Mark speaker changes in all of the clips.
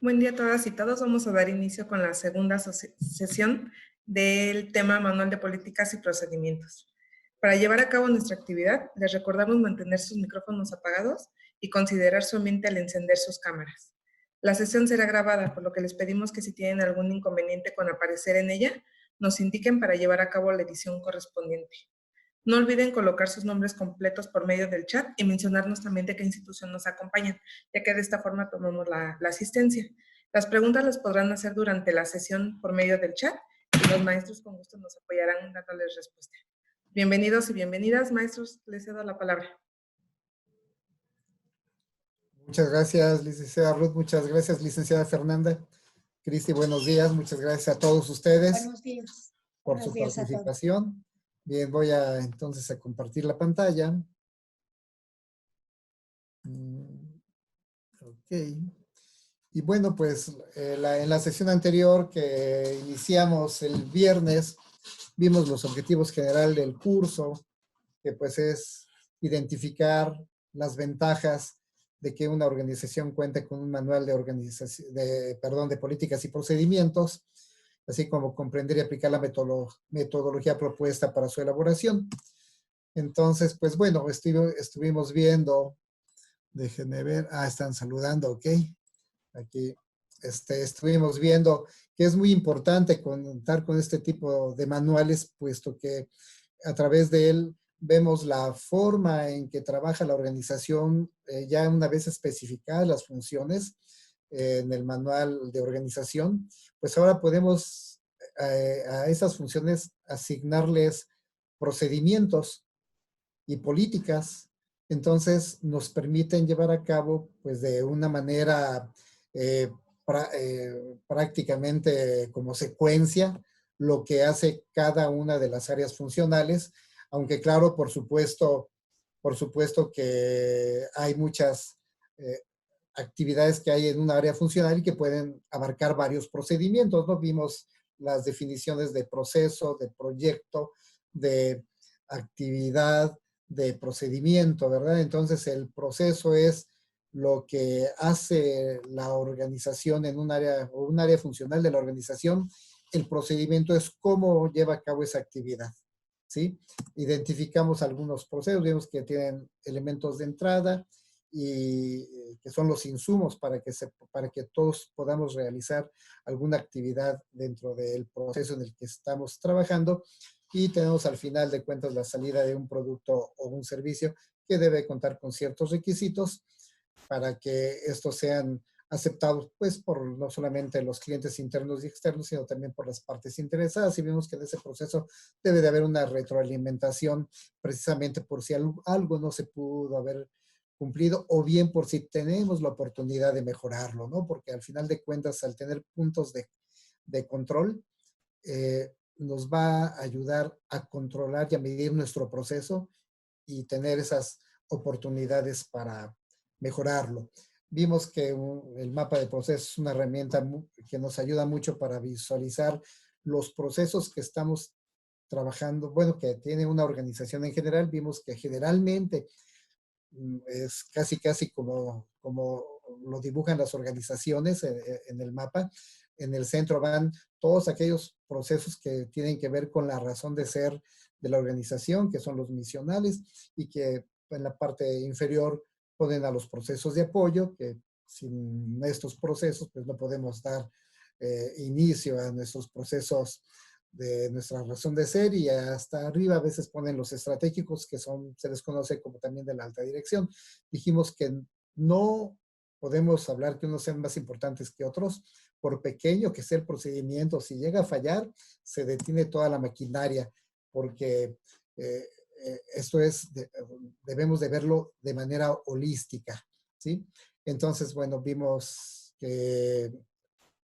Speaker 1: Buen día a todas y todos. Vamos a dar inicio con la segunda sesión del tema Manual de Políticas y Procedimientos. Para llevar a cabo nuestra actividad, les recordamos mantener sus micrófonos apagados y considerar su ambiente al encender sus cámaras. La sesión será grabada, por lo que les pedimos que si tienen algún inconveniente con aparecer en ella, nos indiquen para llevar a cabo la edición correspondiente. No olviden colocar sus nombres completos por medio del chat y mencionarnos también de qué institución nos acompañan, ya que de esta forma tomamos la asistencia. Las preguntas las podrán hacer durante la sesión por medio del chat y los maestros con gusto nos apoyarán dándoles respuesta. Bienvenidos y bienvenidas, maestros, les cedo la palabra.
Speaker 2: Muchas gracias, licenciada Ruth. Muchas gracias, licenciada Fernanda. Cristi, buenos días. Muchas gracias a todos ustedes.
Speaker 3: Buenos días.
Speaker 2: Por
Speaker 3: Buenos
Speaker 2: su
Speaker 3: días
Speaker 2: participación. Bien, voy a entonces a compartir la pantalla. Ok. Y bueno, pues en la sesión anterior que iniciamos el viernes, vimos los objetivos generales del curso, que pues es identificar las ventajas de que una organización cuente con un manual de políticas y procedimientos, así como comprender y aplicar la metodología propuesta para su elaboración. Entonces, pues bueno, estuvimos viendo, déjenme ver, están saludando, ok. Aquí estuvimos viendo que es muy importante contar con este tipo de manuales, puesto que a través de él vemos la forma en que trabaja la organización, ya una vez especificadas las funciones en el manual de organización, pues ahora podemos a esas funciones asignarles procedimientos y políticas. Entonces nos permiten llevar a cabo pues de una manera eh, prácticamente como secuencia lo que hace cada una de las áreas funcionales, aunque claro, por supuesto que hay muchas actividades que hay en una área funcional y que pueden abarcar varios procedimientos, ¿no? Vimos las definiciones de proceso, de proyecto, de actividad, de procedimiento, ¿verdad? Entonces el proceso es lo que hace la organización en un área o un área funcional de la organización. El procedimiento es cómo lleva a cabo esa actividad, ¿sí? Identificamos algunos procesos, vemos que tienen elementos de entrada y que son los insumos para que todos podamos realizar alguna actividad dentro del proceso en el que estamos trabajando, y tenemos al final de cuentas la salida de un producto o un servicio que debe contar con ciertos requisitos para que estos sean aceptados pues por no solamente los clientes internos y externos, sino también por las partes interesadas. Y vemos que en ese proceso debe de haber una retroalimentación precisamente por si algo no se pudo haber cumplido o bien por si tenemos la oportunidad de mejorarlo, ¿no? Porque al final de cuentas, al tener puntos de control, nos va a ayudar a controlar y a medir nuestro proceso y tener esas oportunidades para mejorarlo. Vimos que el mapa de procesos es una herramienta que nos ayuda mucho para visualizar los procesos que estamos trabajando, bueno, que tiene una organización en general. Vimos que generalmente es casi como lo dibujan las organizaciones en el mapa. En el centro van todos aquellos procesos que tienen que ver con la razón de ser de la organización, que son los misionales, y que en la parte inferior ponen a los procesos de apoyo, que sin estos procesos pues no podemos dar inicio a nuestros procesos de nuestra razón de ser, y hasta arriba a veces ponen los estratégicos, que se les conoce como también de la alta dirección. Dijimos que no podemos hablar que unos sean más importantes que otros, por pequeño que sea el procedimiento. Si llega a fallar, se detiene toda la maquinaria, porque esto debemos de verlo de manera holística, ¿sí? Entonces, bueno, vimos que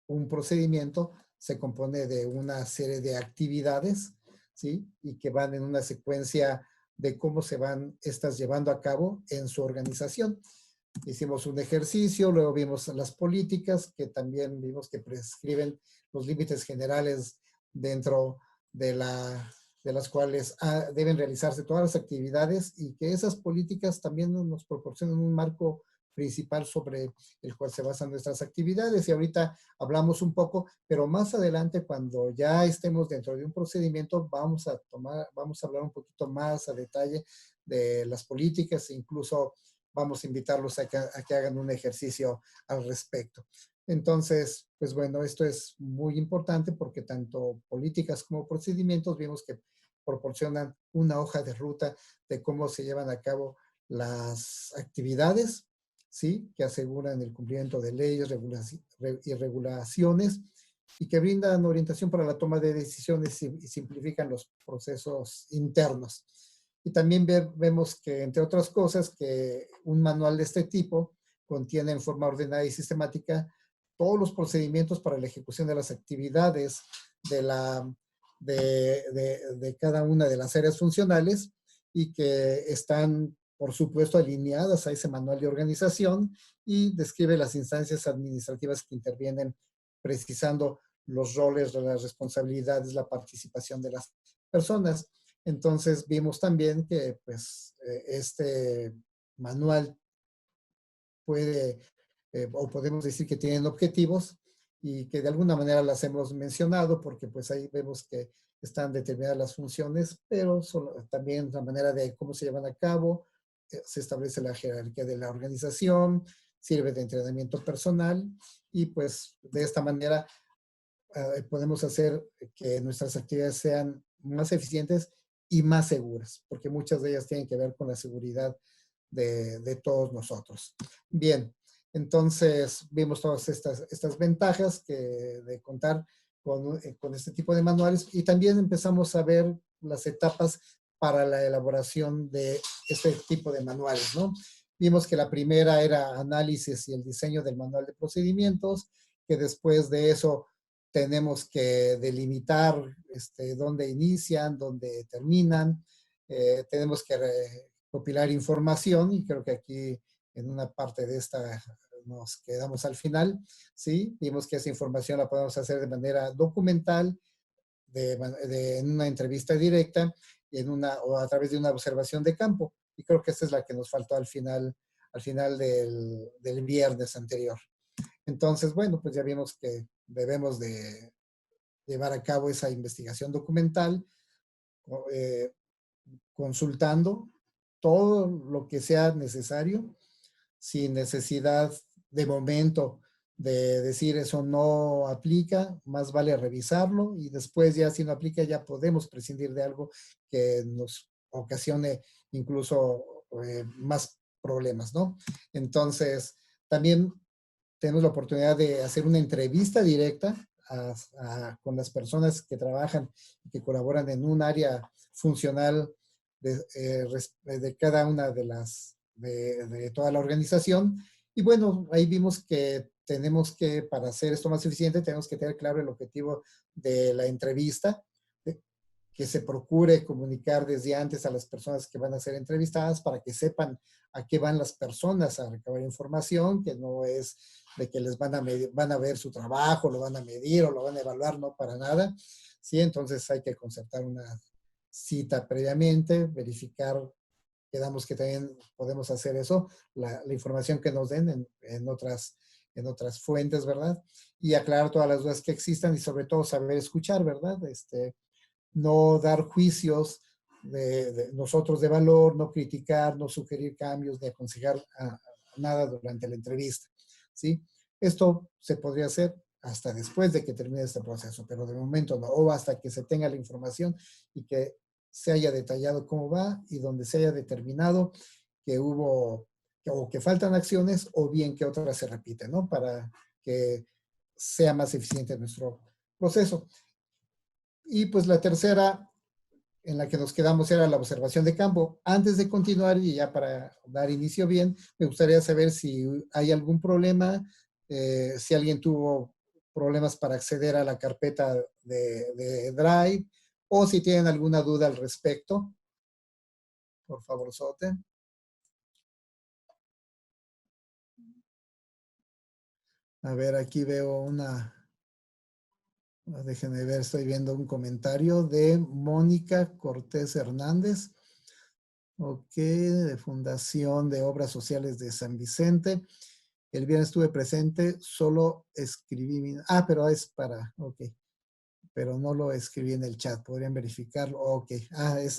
Speaker 2: un procedimiento se compone de una serie de actividades, ¿sí? Y que van en una secuencia de cómo se van estas llevando a cabo en su organización. Hicimos un ejercicio, luego vimos las políticas, que también vimos que prescriben los límites generales dentro de las cuales deben realizarse todas las actividades, y que esas políticas también nos proporcionan un marco principal sobre el cual se basan nuestras actividades. Y ahorita hablamos un poco, pero más adelante, cuando ya estemos dentro de un procedimiento, vamos a hablar un poquito más a detalle de las políticas e incluso vamos a invitarlos a que hagan un ejercicio al respecto. Entonces, pues bueno, esto es muy importante porque tanto políticas como procedimientos vimos que proporcionan una hoja de ruta de cómo se llevan a cabo las actividades, ¿sí? Que aseguran el cumplimiento de leyes y regulaciones y que brindan orientación para la toma de decisiones y simplifican los procesos internos. Y también vemos que, entre otras cosas, que un manual de este tipo contiene en forma ordenada y sistemática todos los procedimientos para la ejecución de las actividades de cada una de las áreas funcionales y que están, por supuesto, alineadas a ese manual de organización y describe las instancias administrativas que intervienen, precisando los roles, las responsabilidades, la participación de las personas. Entonces vimos también que pues, este manual puede, o podemos decir que tienen objetivos y que de alguna manera las hemos mencionado porque pues ahí vemos que están determinadas las funciones, pero también la manera de cómo se llevan a cabo, se establece la jerarquía de la organización, sirve de entrenamiento personal y pues de esta manera podemos hacer que nuestras actividades sean más eficientes y más seguras, porque muchas de ellas tienen que ver con la seguridad de todos nosotros. Bien, entonces vimos todas estas ventajas de contar con este tipo de manuales y también empezamos a ver las etapas para la elaboración de este tipo de manuales, ¿no? Vimos que la primera era análisis y el diseño del manual de procedimientos, que después de eso tenemos que delimitar dónde inician, dónde terminan, tenemos que recopilar información y creo que aquí en una parte de esta nos quedamos al final, ¿sí? Vimos que esa información la podemos hacer de manera documental, en una entrevista directa o a través de una observación de campo. Y creo que esta es la que nos faltó al final del viernes anterior. Entonces, bueno, pues ya vimos que debemos de llevar a cabo esa investigación documental, eh, consultando todo lo que sea necesario, sin necesidad de momento de decir eso no aplica, más vale revisarlo y después ya si no aplica ya podemos prescindir de algo que nos ocasione incluso más problemas, ¿no? Entonces, también tenemos la oportunidad de hacer una entrevista directa con las personas que trabajan y que colaboran en un área funcional de cada una de toda la organización. Y bueno, ahí vimos que tenemos que, para hacer esto más eficiente, tenemos que tener claro el objetivo de la entrevista, que se procure comunicar desde antes a las personas que van a ser entrevistadas para que sepan a qué van las personas a recabar información, que no es de que les van a ver su trabajo, lo van a medir o lo van a evaluar, no para nada. Sí, entonces hay que concertar una cita previamente, verificar, quedamos que también podemos hacer eso, la información que nos den en otras fuentes, ¿verdad? Y aclarar todas las dudas que existan y sobre todo saber escuchar, ¿verdad? No dar juicios de nosotros de valor, no criticar, no sugerir cambios, ni aconsejar nada durante la entrevista, ¿sí? Esto se podría hacer hasta después de que termine este proceso, pero de momento no, o hasta que se tenga la información y que se haya detallado cómo va y donde se haya determinado que hubo o que faltan acciones o bien que otras se repiten, ¿no? Para que sea más eficiente nuestro proceso. Y pues la tercera en la que nos quedamos era la observación de campo. Antes de continuar y ya para dar inicio bien, me gustaría saber si hay algún problema, si alguien tuvo problemas para acceder a la carpeta de Drive o si tienen alguna duda al respecto. Por favor, Sote. A ver, aquí veo déjenme ver, estoy viendo un comentario de Mónica Cortés Hernández. Ok, de Fundación de Obras Sociales de San Vicente. El viernes estuve presente, solo escribí pero es para, ok, pero no lo escribí en el chat, podrían verificarlo, ok.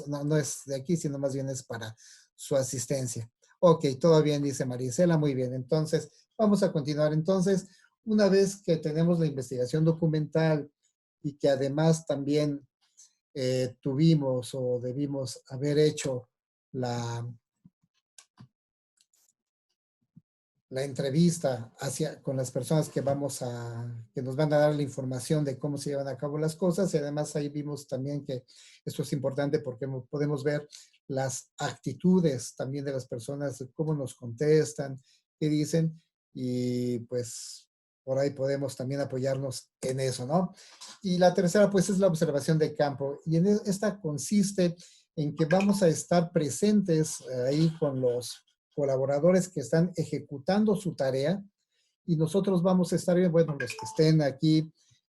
Speaker 2: No, no es de aquí, sino más bien es para su asistencia. Ok, todo bien, dice Marisela, muy bien. Entonces, vamos a continuar. Entonces, una vez que tenemos la investigación documental y que además también tuvimos o debimos haber hecho la, la entrevista con las personas que nos van a dar la información de cómo se llevan a cabo las cosas. Y además ahí vimos también que esto es importante porque podemos ver las actitudes también de las personas, cómo nos contestan, qué dicen, y pues por ahí podemos también apoyarnos en eso, ¿no? Y la tercera pues es la observación de campo, y esta consiste en que vamos a estar presentes ahí con los colaboradores que están ejecutando su tarea, y nosotros vamos a estar, bueno, los que estén aquí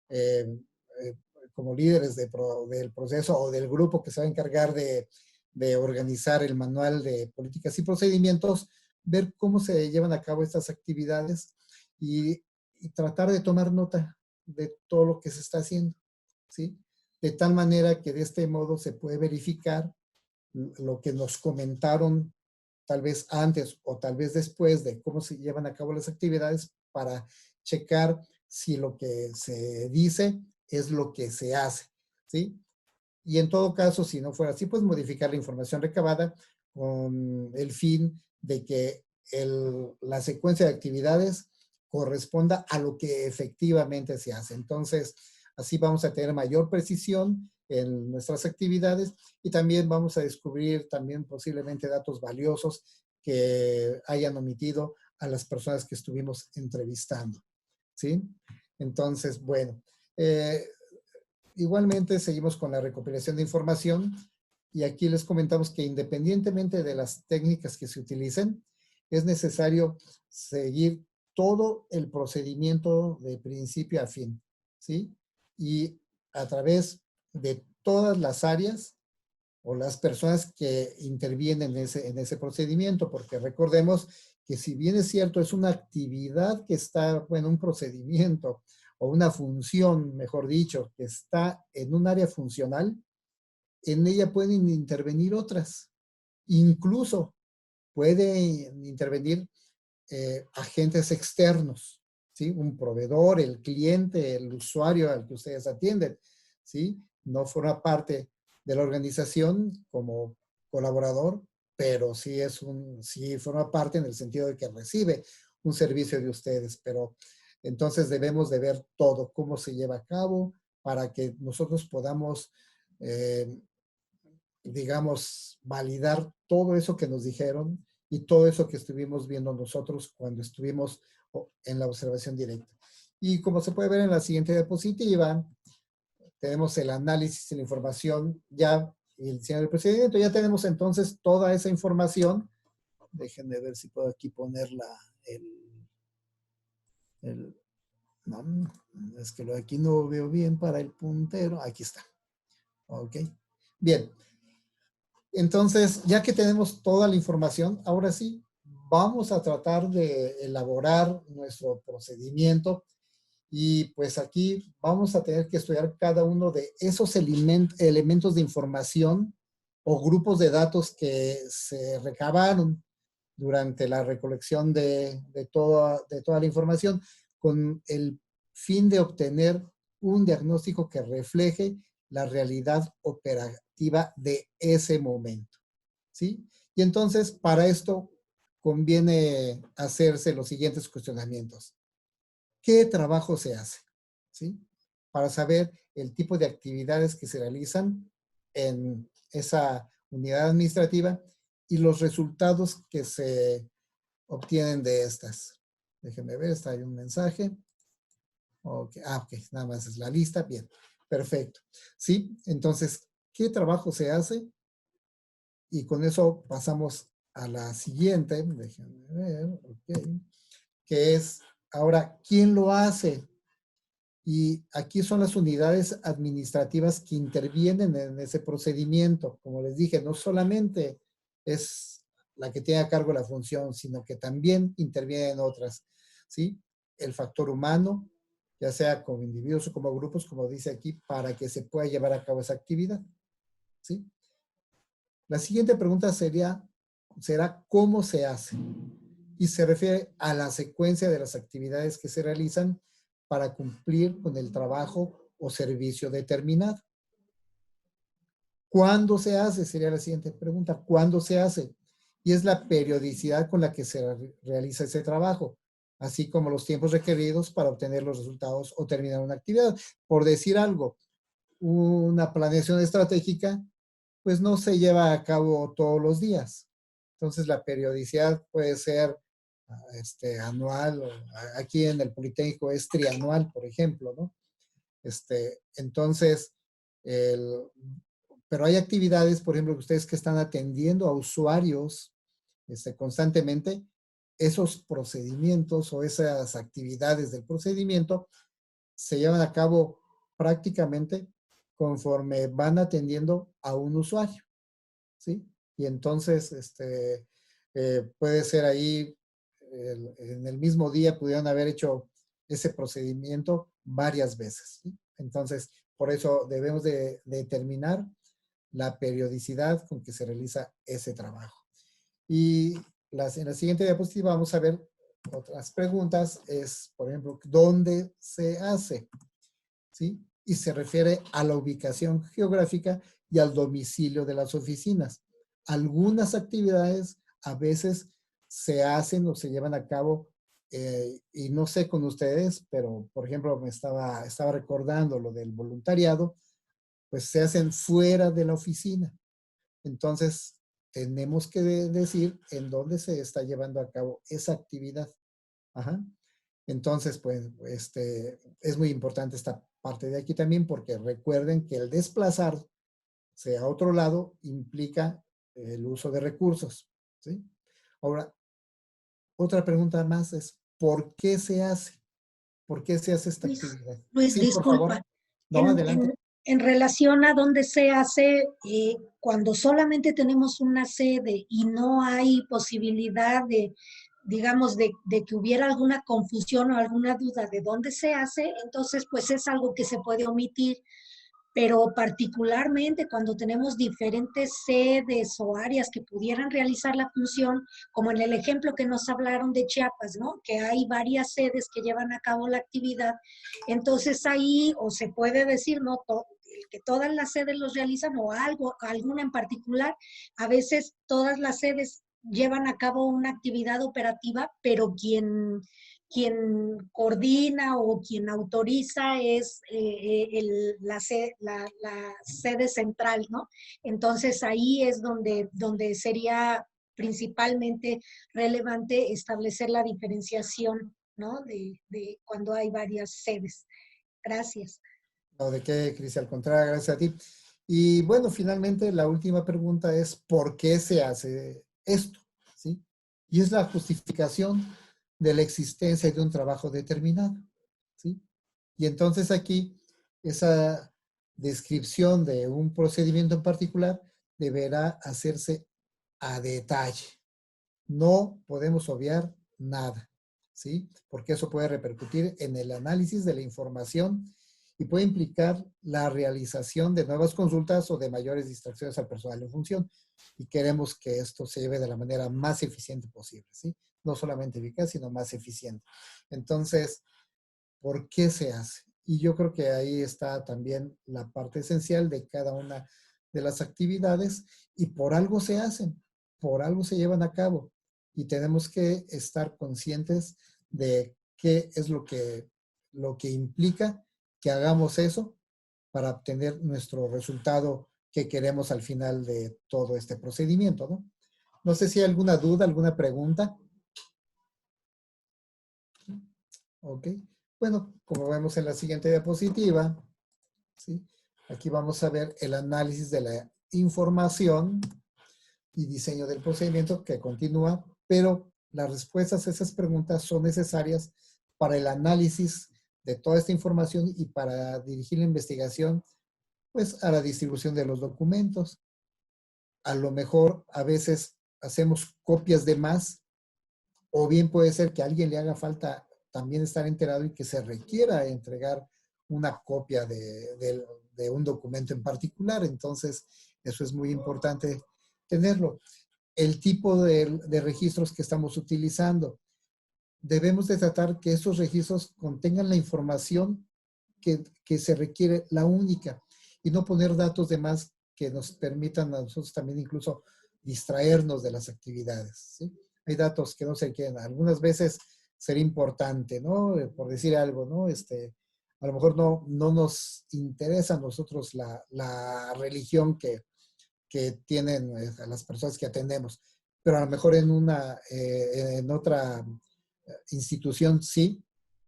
Speaker 2: eh, eh, como líderes del proceso o del grupo que se va a encargar de organizar el manual de políticas y procedimientos, ver cómo se llevan a cabo estas actividades y, y tratar de tomar nota de todo lo que se está haciendo, ¿sí? De tal manera que de este modo se puede verificar lo que nos comentaron tal vez antes o tal vez después de cómo se llevan a cabo las actividades, para checar si lo que se dice es lo que se hace, ¿sí? Y en todo caso, si no fuera así, pues modificar la información recabada con el fin de que la secuencia de actividades corresponda a lo que efectivamente se hace. Entonces, así vamos a tener mayor precisión en nuestras actividades, y también vamos a descubrir también posiblemente datos valiosos que hayan omitido a las personas que estuvimos entrevistando, ¿sí? Entonces, bueno, eh, igualmente seguimos con la recopilación de información, y aquí les comentamos que independientemente de las técnicas que se utilicen, es necesario seguir todo el procedimiento de principio a fin, ¿sí? Y a través de todas las áreas o las personas que intervienen en ese procedimiento, porque recordemos que si bien es cierto, es una actividad que está, bueno, un procedimiento o una función, mejor dicho, que está en un área funcional, en ella pueden intervenir otras. Incluso pueden intervenir agentes externos, ¿sí? Un proveedor, el cliente, el usuario al que ustedes atienden, ¿sí? No forma parte de la organización como colaborador, pero sí forma parte en el sentido de que recibe un servicio de ustedes. Pero entonces debemos de ver todo, cómo se lleva a cabo, para que nosotros podamos, eh, digamos, validar todo eso que nos dijeron y todo eso que estuvimos viendo nosotros cuando estuvimos en la observación directa. Y como se puede ver en la siguiente diapositiva, tenemos el análisis de la información ya y el diseño del procedimiento. Ya tenemos entonces toda esa información. Déjenme ver si puedo aquí poner el no, es que lo de aquí no veo bien para el puntero. Aquí está. Ok. Bien. Entonces, ya que tenemos toda la información, ahora sí, vamos a tratar de elaborar nuestro procedimiento, y pues aquí vamos a tener que estudiar cada uno de esos elementos de información o grupos de datos que se recabaron durante la recolección de toda la información, con el fin de obtener un diagnóstico que refleje la realidad operativa de ese momento, ¿sí? Y entonces, para esto, conviene hacerse los siguientes cuestionamientos. ¿Qué trabajo se hace? ¿Sí? Para saber el tipo de actividades que se realizan en esa unidad administrativa y los resultados que se obtienen de estas. Déjenme ver, está ahí un mensaje. Ok, nada más es la lista. Bien, perfecto. ¿Sí? Entonces, ¿qué trabajo se hace? Y con eso pasamos a la siguiente. Déjenme ver, ok. Que es, ahora, ¿quién lo hace? Y aquí son las unidades administrativas que intervienen en ese procedimiento. Como les dije, no solamente es la que tiene a cargo la función, sino que también interviene en otras, ¿sí? El factor humano, ya sea como individuos o como grupos, como dice aquí, para que se pueda llevar a cabo esa actividad, ¿sí? La siguiente pregunta será ¿cómo se hace? Y se refiere a la secuencia de las actividades que se realizan para cumplir con el trabajo o servicio determinado. ¿Cuándo se hace? Sería la siguiente pregunta. ¿Cuándo se hace? Y es la periodicidad con la que se realiza ese trabajo, así como los tiempos requeridos para obtener los resultados o terminar una actividad. Por decir algo, una planeación estratégica, pues no se lleva a cabo todos los días. Entonces la periodicidad puede ser anual, o aquí en el Politécnico es trianual, por ejemplo, ¿no? Entonces, el, pero hay actividades, por ejemplo, que ustedes que están atendiendo a usuarios constantemente, esos procedimientos o esas actividades del procedimiento se llevan a cabo prácticamente conforme van atendiendo a un usuario, ¿sí? Y entonces, puede ser ahí, en el mismo día pudieron haber hecho ese procedimiento varias veces, ¿sí? Entonces, por eso debemos de determinar la periodicidad con que se realiza ese trabajo. Y en la siguiente diapositiva vamos a ver otras preguntas. Es, por ejemplo, ¿dónde se hace? ¿Sí? Y se refiere a la ubicación geográfica y al domicilio de las oficinas. Algunas actividades a veces se hacen o se llevan a cabo, y no sé con ustedes, pero por ejemplo me estaba recordando lo del voluntariado, pues se hacen fuera de la oficina. Entonces, tenemos que decir en dónde se está llevando a cabo esa actividad. Ajá. Entonces, pues, es muy importante esta parte de aquí también, porque recuerden que el desplazarse a otro lado implica el uso de recursos, ¿sí? Ahora, otra pregunta más es, ¿por qué se hace? ¿Por qué se hace esta actividad?
Speaker 3: Luis,
Speaker 2: Sí, por favor.
Speaker 3: disculpa.
Speaker 2: No, adelante.
Speaker 3: En relación a dónde se hace, cuando solamente tenemos una sede y no hay posibilidad de, digamos, de que hubiera alguna confusión o alguna duda de dónde se hace, entonces pues es algo que se puede omitir, pero particularmente cuando tenemos diferentes sedes o áreas que pudieran realizar la función, como en el ejemplo que nos hablaron de Chiapas, ¿no? Que hay varias sedes que llevan a cabo la actividad, entonces ahí o se puede decir, ¿no? Que todas las sedes los realizan o algo, alguna en particular, a veces todas las sedes llevan a cabo una actividad operativa, pero quien coordina o quien autoriza es la sede central, ¿no? Entonces ahí es donde sería principalmente relevante establecer la diferenciación, ¿no? De cuando hay varias sedes. Gracias.
Speaker 2: No, de qué, Cris, al contrario, gracias a ti. Y bueno, finalmente la última pregunta es, ¿por qué se hace esto? ¿Sí? Y es la justificación de la existencia de un trabajo determinado, ¿sí? Y entonces aquí, esa descripción de un procedimiento en particular deberá hacerse a detalle. No podemos obviar nada, ¿sí? Porque eso puede repercutir en el análisis de la información y puede implicar la realización de nuevas consultas o de mayores distracciones al personal en función. Y queremos que esto se lleve de la manera más eficiente posible, ¿sí? No solamente eficaz, sino más eficiente. Entonces, ¿por qué se hace? Y yo creo que ahí está también la parte esencial de cada una de las actividades y por algo se hacen, por algo se llevan a cabo y tenemos que estar conscientes de qué es lo que implica que hagamos eso para obtener nuestro resultado que queremos al final de todo este procedimiento, ¿no? No sé si hay alguna duda, alguna pregunta. Ok. Bueno, como vemos en la siguiente diapositiva, ¿sí? Aquí vamos a ver el análisis de la información y diseño del procedimiento que continúa, pero las respuestas a esas preguntas son necesarias para el análisis de toda esta información y para dirigir la investigación, pues, a la distribución de los documentos. A lo mejor, a veces, hacemos copias de más, o bien puede ser que a alguien le haga falta también estar enterado y que se requiera entregar una copia de un documento en particular. Entonces, eso es muy importante tenerlo. El tipo de registros que estamos utilizando. Debemos de tratar que esos registros contengan la información que se requiere, la única, y no poner datos de más que nos permitan a nosotros también incluso distraernos de las actividades, ¿sí? Hay datos que no se requieren. Algunas veces sería importante, ¿no? Por decir algo, ¿no? A lo mejor no nos interesa a nosotros la religión que tienen a las personas que atendemos, pero a lo mejor en otra institución sí,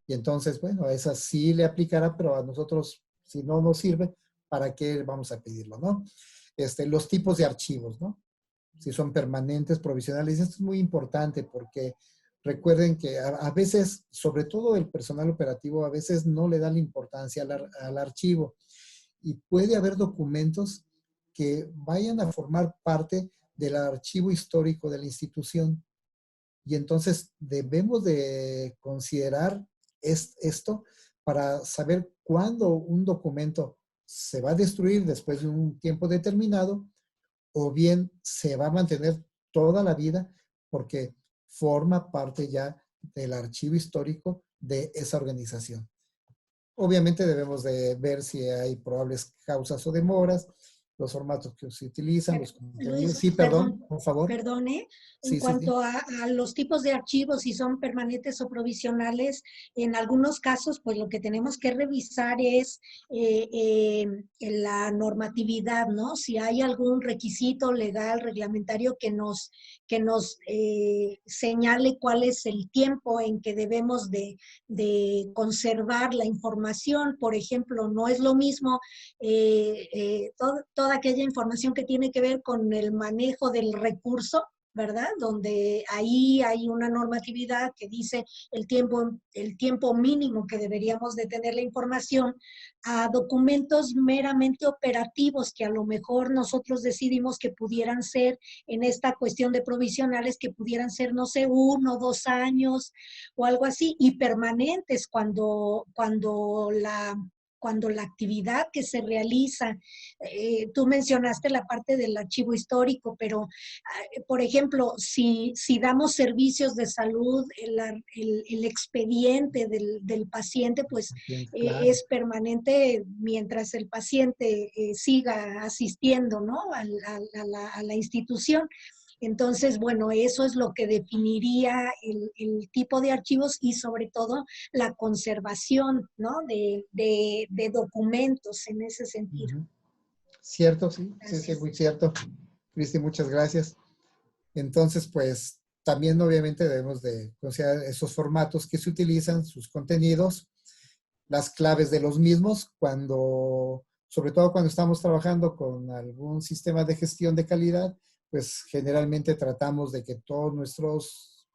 Speaker 2: y entonces, bueno, a esa sí le aplicará, pero a nosotros, si no nos sirve, ¿para qué vamos a pedirlo, no? Los tipos de archivos, ¿no? Si son permanentes, provisionales, esto es muy importante porque recuerden que a veces, sobre todo el personal operativo, a veces no le da la importancia al archivo, y puede haber documentos que vayan a formar parte del archivo histórico de la institución. Y entonces debemos de considerar esto para saber cuándo un documento se va a destruir después de un tiempo determinado, o bien se va a mantener toda la vida porque forma parte ya del archivo histórico de esa organización. Obviamente debemos de ver si hay probables causas o demoras, los formatos que se utilizan, los contenidos.
Speaker 3: Luis,
Speaker 2: Sí, perdón, por favor.
Speaker 3: perdone, en
Speaker 2: Sí, sí, sí.
Speaker 3: cuanto a los tipos de archivos, si son permanentes o provisionales, en algunos casos, pues lo que tenemos que revisar es la normatividad, ¿no? Si hay algún requisito legal, reglamentario que nos señale cuál es el tiempo en que debemos de conservar la información. Por ejemplo, no es lo mismo toda aquella información que tiene que ver con el manejo del recurso, ¿verdad? Donde ahí hay una normatividad que dice el tiempo mínimo que deberíamos de tener la información, a documentos meramente operativos que a lo mejor nosotros decidimos que pudieran ser en esta cuestión de provisionales, que pudieran ser, no sé, 1 o 2 años o algo así, y permanentes cuando la actividad que se realiza, tú mencionaste la parte del archivo histórico, pero, por ejemplo, si damos servicios de salud, el expediente del paciente, pues
Speaker 2: Claro.
Speaker 3: es permanente mientras el paciente siga asistiendo, ¿no? a la institución. Entonces, bueno, eso es lo que definiría el tipo de archivos y sobre todo la conservación, ¿no? de documentos en ese sentido.
Speaker 2: Cierto, sí, sí,
Speaker 3: Gracias.
Speaker 2: muy cierto. Cristi, muchas gracias. Entonces, pues, también obviamente debemos de considerar esos formatos que se utilizan, sus contenidos, las claves de los mismos, sobre todo cuando estamos trabajando con algún sistema de gestión de calidad, pues generalmente tratamos de que todos nuestros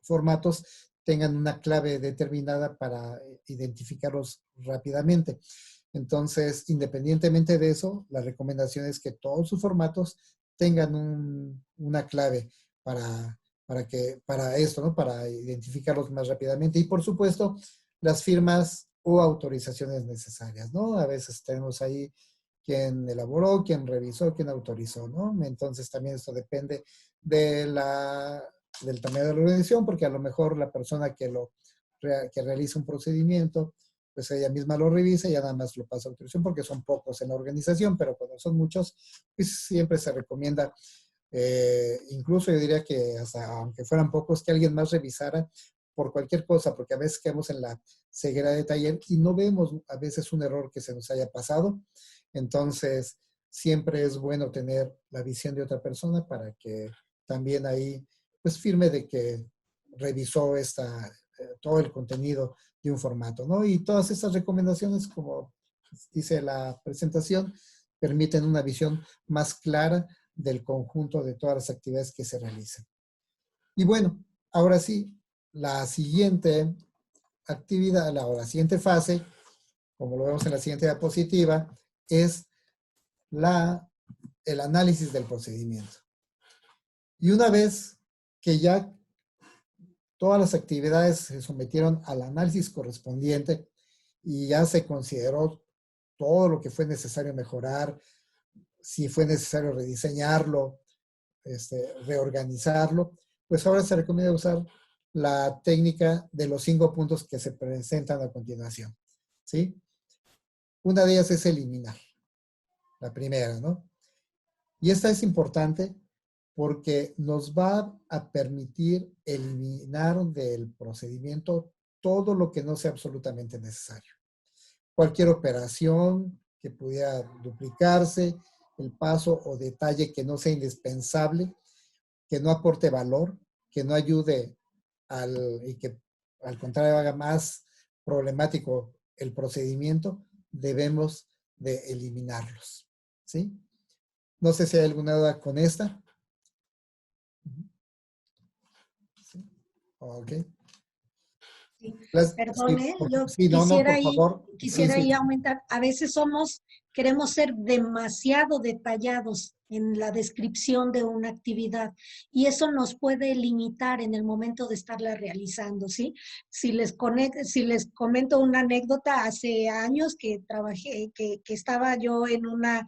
Speaker 2: formatos tengan una clave determinada para identificarlos rápidamente. Entonces, independientemente de eso, la recomendación es que todos sus formatos tengan una clave para esto, ¿no? Para identificarlos más rápidamente. Y por supuesto, las firmas o autorizaciones necesarias, ¿no? A veces tenemos ahí quién elaboró, quién revisó, quién autorizó, ¿no? Entonces también esto depende del tamaño de la organización, porque a lo mejor la persona que realiza un procedimiento, pues ella misma lo revisa y ya nada más lo pasa a autorización, porque son pocos en la organización, pero cuando son muchos, pues siempre se recomienda, incluso yo diría que hasta aunque fueran pocos, que alguien más revisara por cualquier cosa, porque a veces quedamos en la ceguera de taller y no vemos a veces un error que se nos haya pasado. Entonces, siempre es bueno tener la visión de otra persona para que también ahí, pues, firme de que revisó todo el contenido de un formato, ¿no? Y todas estas recomendaciones, como dice la presentación, permiten una visión más clara del conjunto de todas las actividades que se realizan. Y bueno, ahora sí, la siguiente actividad, la siguiente fase, como lo vemos en la siguiente diapositiva, es el análisis del procedimiento. Y una vez que ya todas las actividades se sometieron al análisis correspondiente y ya se consideró todo lo que fue necesario mejorar, si fue necesario rediseñarlo, reorganizarlo, pues ahora se recomienda usar la técnica de los 5 puntos que se presentan a continuación, ¿sí? Una de ellas es eliminar, la primera, ¿no? Y esta es importante porque nos va a permitir eliminar del procedimiento todo lo que no sea absolutamente necesario. Cualquier operación que pudiera duplicarse, el paso o detalle que no sea indispensable, que no aporte valor, que no ayude y que al contrario haga más problemático el procedimiento, debemos de eliminarlos, ¿sí? No sé si hay alguna duda con esta. ¿Sí? Ok.
Speaker 3: Sí,
Speaker 2: Sí,
Speaker 3: perdone, yo
Speaker 2: sí, no, por favor. Sí,
Speaker 3: quisiera
Speaker 2: sí.
Speaker 3: ahí aumentar. A veces queremos ser demasiado detallados en la descripción de una actividad y eso nos puede limitar en el momento de estarla realizando, ¿sí? Si les comento una anécdota, hace años que trabajé, que estaba yo en una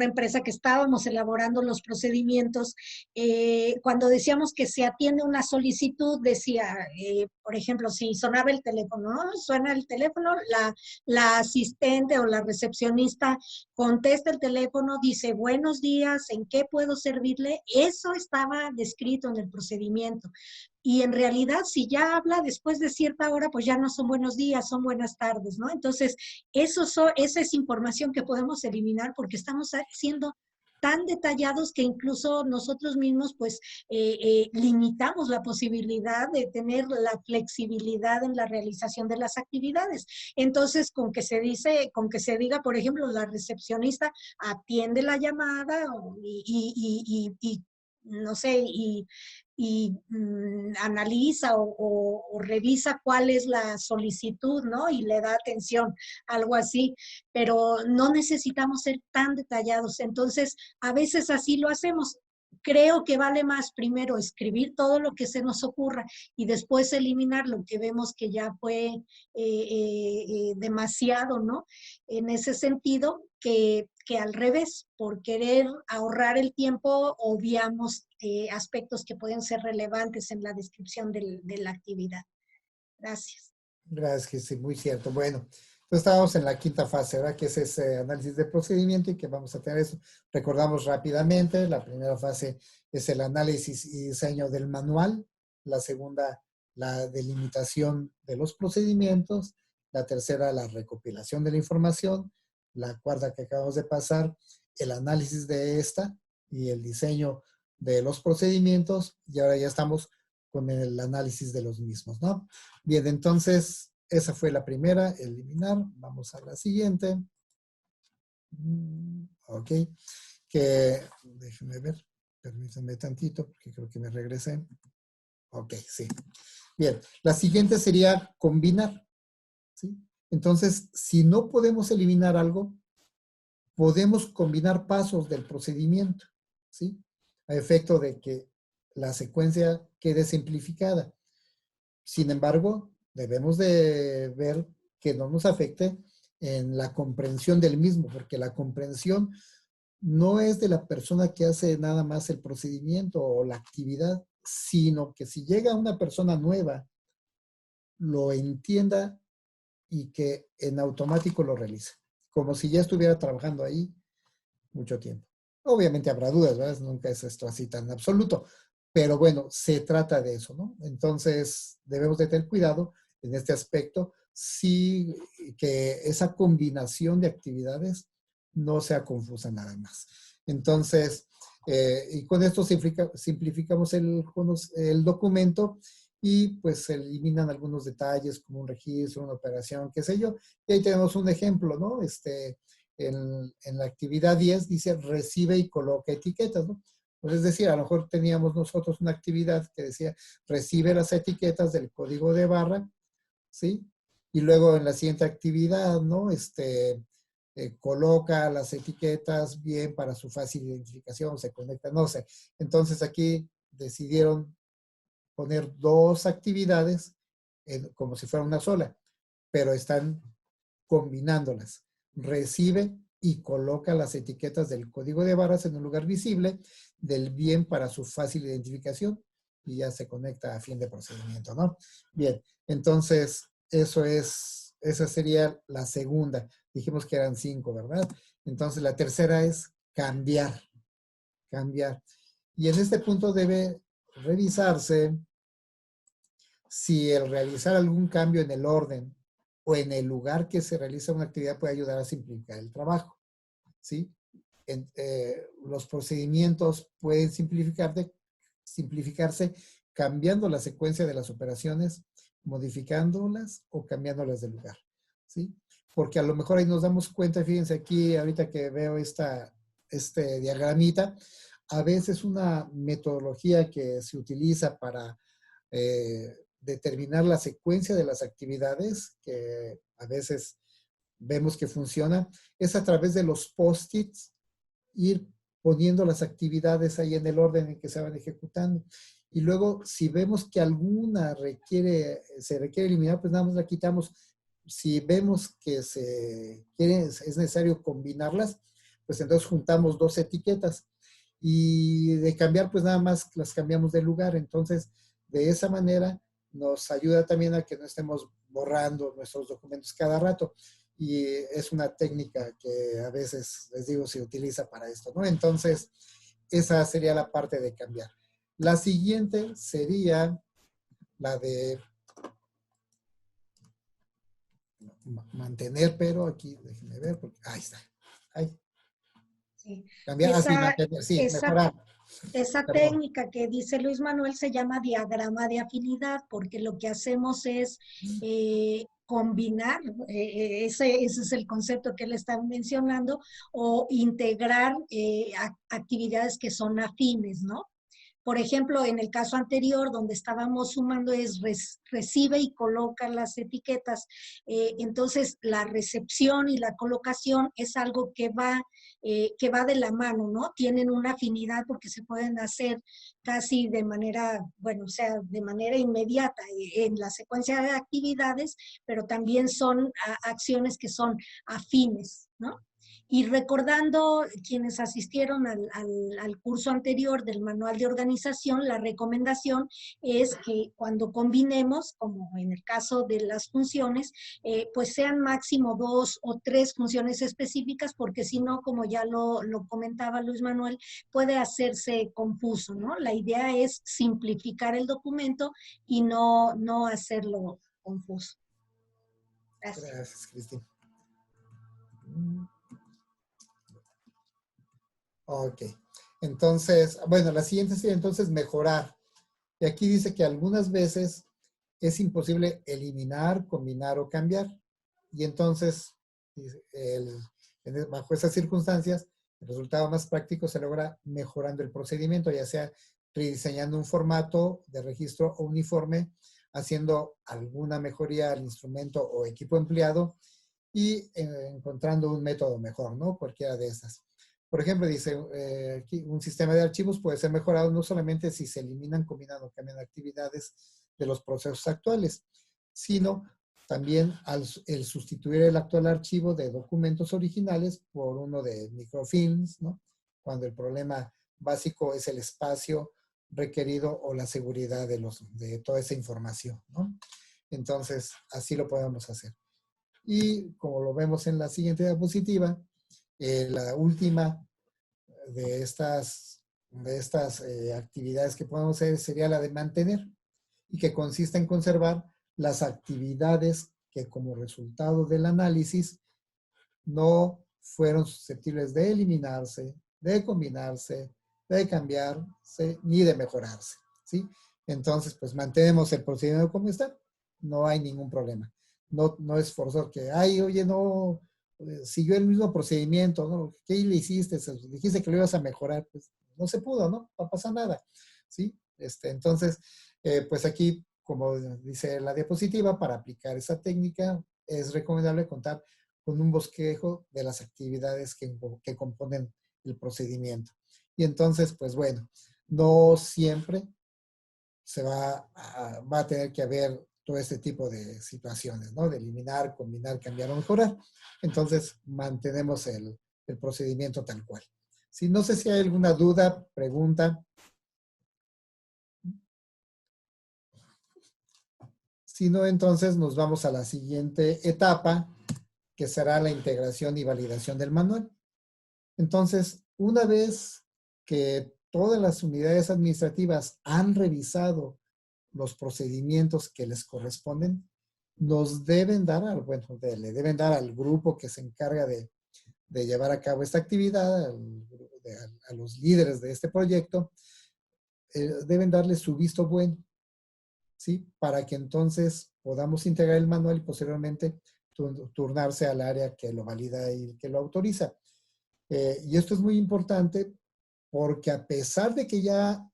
Speaker 3: empresa que estábamos elaborando los procedimientos, cuando decíamos que se atiende una solicitud, decía, por ejemplo, si sonaba el teléfono, ¿no? Suena el teléfono, la asistente o la recepcionista contesta el teléfono, dice, buenos días, ¿en qué puedo servirle? Eso estaba descrito en el procedimiento. Y en realidad, si ya habla después de cierta hora, pues ya no son buenos días, son buenas tardes, ¿no? Entonces, esa es información que podemos eliminar porque estamos siendo tan detallados que incluso nosotros mismos pues limitamos la posibilidad de tener la flexibilidad en la realización de las actividades. Entonces, con que se diga, por ejemplo, la recepcionista atiende la llamada y no sé, analiza o revisa cuál es la solicitud, ¿no? Y le da atención, algo así, pero no necesitamos ser tan detallados. Entonces, a veces así lo hacemos. Creo que vale más primero escribir todo lo que se nos ocurra y después eliminar lo que vemos que ya fue demasiado, ¿no? En ese sentido, que al revés, por querer ahorrar el tiempo, obviamos aspectos que pueden ser relevantes en la descripción de la actividad. Gracias.
Speaker 2: Gracias, sí, muy cierto. Bueno, entonces estábamos en la quinta fase, ¿verdad? Que es ese análisis de procedimiento y que vamos a tener eso. Recordamos rápidamente, la primera fase es el análisis y diseño del manual, la segunda, la delimitación de los procedimientos, la tercera, la recopilación de la información, la cuarta que acabamos de pasar, el análisis de esta y el diseño de los procedimientos, y ahora ya estamos con el análisis de los mismos, ¿no? Bien, entonces, esa fue la primera, eliminar. Vamos a la siguiente. Ok, que, déjenme ver, permítanme tantito, porque creo que me regresé. Ok, sí. Bien, la siguiente sería combinar, ¿sí? Entonces, si no podemos eliminar algo, podemos combinar pasos del procedimiento, ¿sí? A efecto de que la secuencia quede simplificada. Sin embargo, debemos de ver que no nos afecte en la comprensión del mismo, porque la comprensión no es de la persona que hace nada más el procedimiento o la actividad, sino que si llega una persona nueva, lo entienda y que en automático lo realice, como si ya estuviera trabajando ahí mucho tiempo. Obviamente habrá dudas, ¿verdad? Nunca es esto así tan absoluto, pero bueno, se trata de eso, ¿no? Entonces, debemos de tener cuidado en este aspecto, sí, que esa combinación de actividades no sea confusa nada más. Entonces, y con esto simplificamos el documento y pues se eliminan algunos detalles como un registro, una operación, qué sé yo. Y ahí tenemos un ejemplo, ¿no? En la actividad 10 dice recibe y coloca etiquetas, ¿no? Pues es decir, a lo mejor teníamos nosotros una actividad que decía recibe las etiquetas del código de barra, ¿sí? Y luego en la siguiente actividad, ¿no? coloca las etiquetas bien para su fácil identificación, se conecta, no sé. Entonces aquí decidieron poner dos actividades como si fuera una sola, pero están combinándolas. Recibe y coloca las etiquetas del código de barras en un lugar visible del bien para su fácil identificación y ya se conecta a fin de procedimiento, ¿no? Bien, entonces esa sería la segunda. Dijimos que eran 5, ¿verdad? Entonces la tercera es cambiar. Y en este punto debe revisarse si el realizar algún cambio en el orden o en el lugar que se realiza una actividad puede ayudar a simplificar el trabajo, ¿sí? Los procedimientos pueden simplificarse cambiando la secuencia de las operaciones, modificándolas o cambiándolas de lugar, ¿sí? Porque a lo mejor ahí nos damos cuenta, fíjense aquí, ahorita que veo este diagramita, a veces una metodología que se utiliza para determinar la secuencia de las actividades, que a veces vemos que funciona, es a través de los post-its, ir poniendo las actividades ahí en el orden en que se van ejecutando. Y luego, si vemos que alguna se requiere eliminar, pues nada más la quitamos. Si vemos que es necesario combinarlas, pues entonces juntamos dos etiquetas. Y de cambiar, pues nada más las cambiamos de lugar. Entonces, de esa manera nos ayuda también a que no estemos borrando nuestros documentos cada rato. Y es una técnica que a veces, les digo, se utiliza para esto, ¿no? Entonces, esa sería la parte de cambiar. La siguiente sería la de mantener, pero aquí, déjenme ver, porque, ahí está. Ahí.
Speaker 3: Sí.
Speaker 2: Cambiar, así, mantener, sí, mejorar.
Speaker 3: Esa
Speaker 2: Perdón.
Speaker 3: técnica que dice Luis Manuel se llama diagrama de afinidad, porque lo que hacemos es combinar, ese es el concepto que él está mencionando, o integrar actividades que son afines, ¿no? Por ejemplo, en el caso anterior, donde estábamos sumando es recibe y coloca las etiquetas. Entonces, la recepción y la colocación es algo que va de la mano, ¿no? Tienen una afinidad porque se pueden hacer casi de manera, bueno, o sea, de manera inmediata en la secuencia de actividades, pero también son acciones que son afines, ¿no? Y recordando quienes asistieron al curso anterior del manual de organización, la recomendación es que cuando combinemos, como en el caso de las funciones, pues sean máximo 2 o 3 funciones específicas, porque si no, como ya lo comentaba Luis Manuel, puede hacerse confuso, ¿no? La idea es simplificar el documento y no hacerlo confuso. Gracias.
Speaker 2: Gracias, Cristina. Ok. Entonces, bueno, la siguiente sería entonces mejorar. Y aquí dice que algunas veces es imposible eliminar, combinar o cambiar. Y entonces, bajo esas circunstancias, el resultado más práctico se logra mejorando el procedimiento, ya sea rediseñando un formato de registro uniforme, haciendo alguna mejoría al instrumento o equipo empleado y encontrando un método mejor, ¿no? Cualquiera de estas. Por ejemplo, dice, aquí un sistema de archivos puede ser mejorado no solamente si se eliminan, combinan o cambian actividades de los procesos actuales, sino también el sustituir el actual archivo de documentos originales por uno de microfilms, ¿no? Cuando el problema básico es el espacio requerido o la seguridad de toda esa información, ¿no? Entonces, así lo podemos hacer. Y como lo vemos en la siguiente diapositiva, la última de estas actividades que podemos hacer sería la de mantener, y que consiste en conservar las actividades que como resultado del análisis no fueron susceptibles de eliminarse, de combinarse, de cambiarse, ni de mejorarse, ¿sí? Entonces, pues mantenemos el procedimiento como está, no hay ningún problema. No es forzoso que, ay, oye, no, siguió el mismo procedimiento, ¿no? ¿Qué le hiciste? Dijiste que lo ibas a mejorar, pues no se pudo, ¿no? No pasa nada, ¿sí? Entonces, pues aquí, como dice la diapositiva, para aplicar esa técnica es recomendable contar con un bosquejo de las actividades que componen el procedimiento. Y entonces, pues bueno, no siempre se va a tener que haber todo este tipo de situaciones, ¿no? De eliminar, combinar, cambiar o mejorar. Entonces, mantenemos el procedimiento tal cual. Si no sé si hay alguna duda, pregunta. Si no, entonces nos vamos a la siguiente etapa, que será la integración y validación del manual. Entonces, una vez que todas las unidades administrativas han revisado los procedimientos que les corresponden, nos deben dar, bueno, le deben dar al grupo que se encarga de llevar a cabo esta actividad, a los líderes de este proyecto, deben darle su visto bueno, ¿sí? Para que entonces podamos integrar el manual y posteriormente turnarse al área que lo valida y que lo autoriza. Y esto es muy importante porque a pesar de que ya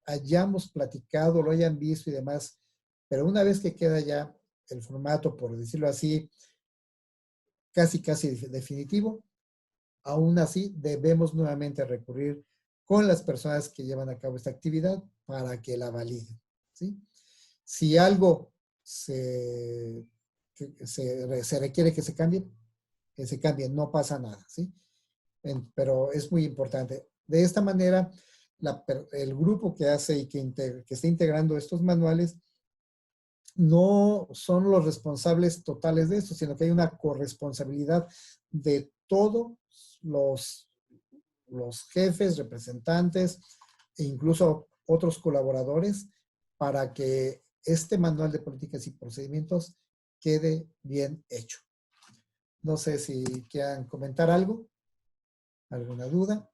Speaker 2: hayamos platicado, lo hayan visto y demás, pero una vez que queda ya el formato, por decirlo así, casi definitivo, aún así debemos nuevamente recurrir con las personas que llevan a cabo esta actividad para que la validen, ¿sí? Si algo se requiere que se cambie, no pasa nada, ¿sí? Pero es muy importante. De esta manera, el grupo que hace y que está integrando estos manuales no son los responsables totales de esto, sino que hay una corresponsabilidad de todos los jefes, representantes e incluso otros colaboradores para que este manual de políticas y procedimientos quede bien hecho. No sé si quieran comentar algo, alguna duda.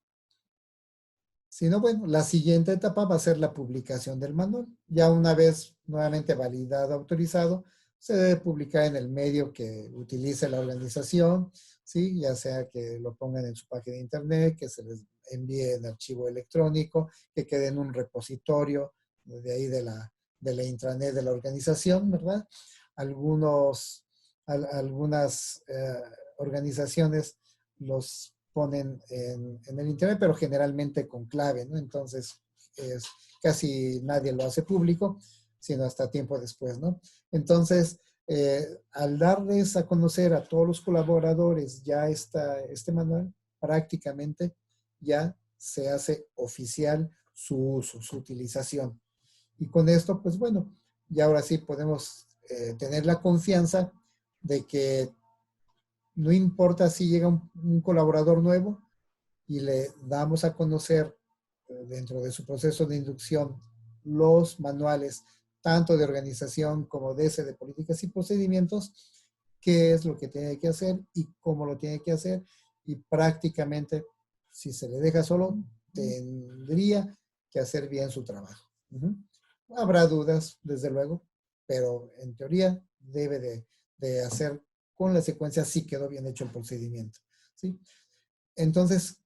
Speaker 2: Si no, bueno, la siguiente etapa va a ser la publicación del manual. Ya una vez nuevamente validado, autorizado, se debe publicar en el medio que utilice la organización, ¿sí? Ya sea que lo pongan en su página de internet, que se les envíe en archivo electrónico, que quede en un repositorio de ahí de la intranet de la organización, ¿verdad? Algunas organizaciones los ponen en el internet, pero generalmente con clave, ¿no? Entonces, casi nadie lo hace público, sino hasta tiempo después, ¿no? Entonces, al darles a conocer a todos los colaboradores ya este manual, prácticamente ya se hace oficial su uso, su utilización. Y con esto, pues bueno, ya ahora sí podemos tener la confianza de que no importa si llega un colaborador nuevo y le damos a conocer dentro de su proceso de inducción los manuales, tanto de organización como de ese de políticas y procedimientos, qué es lo que tiene que hacer y cómo lo tiene que hacer. Y prácticamente, si se le deja solo, tendría que hacer bien su trabajo. Habrá dudas, desde luego, pero en teoría debe de hacer con la secuencia si quedó bien hecho el procedimiento, ¿sí? Entonces,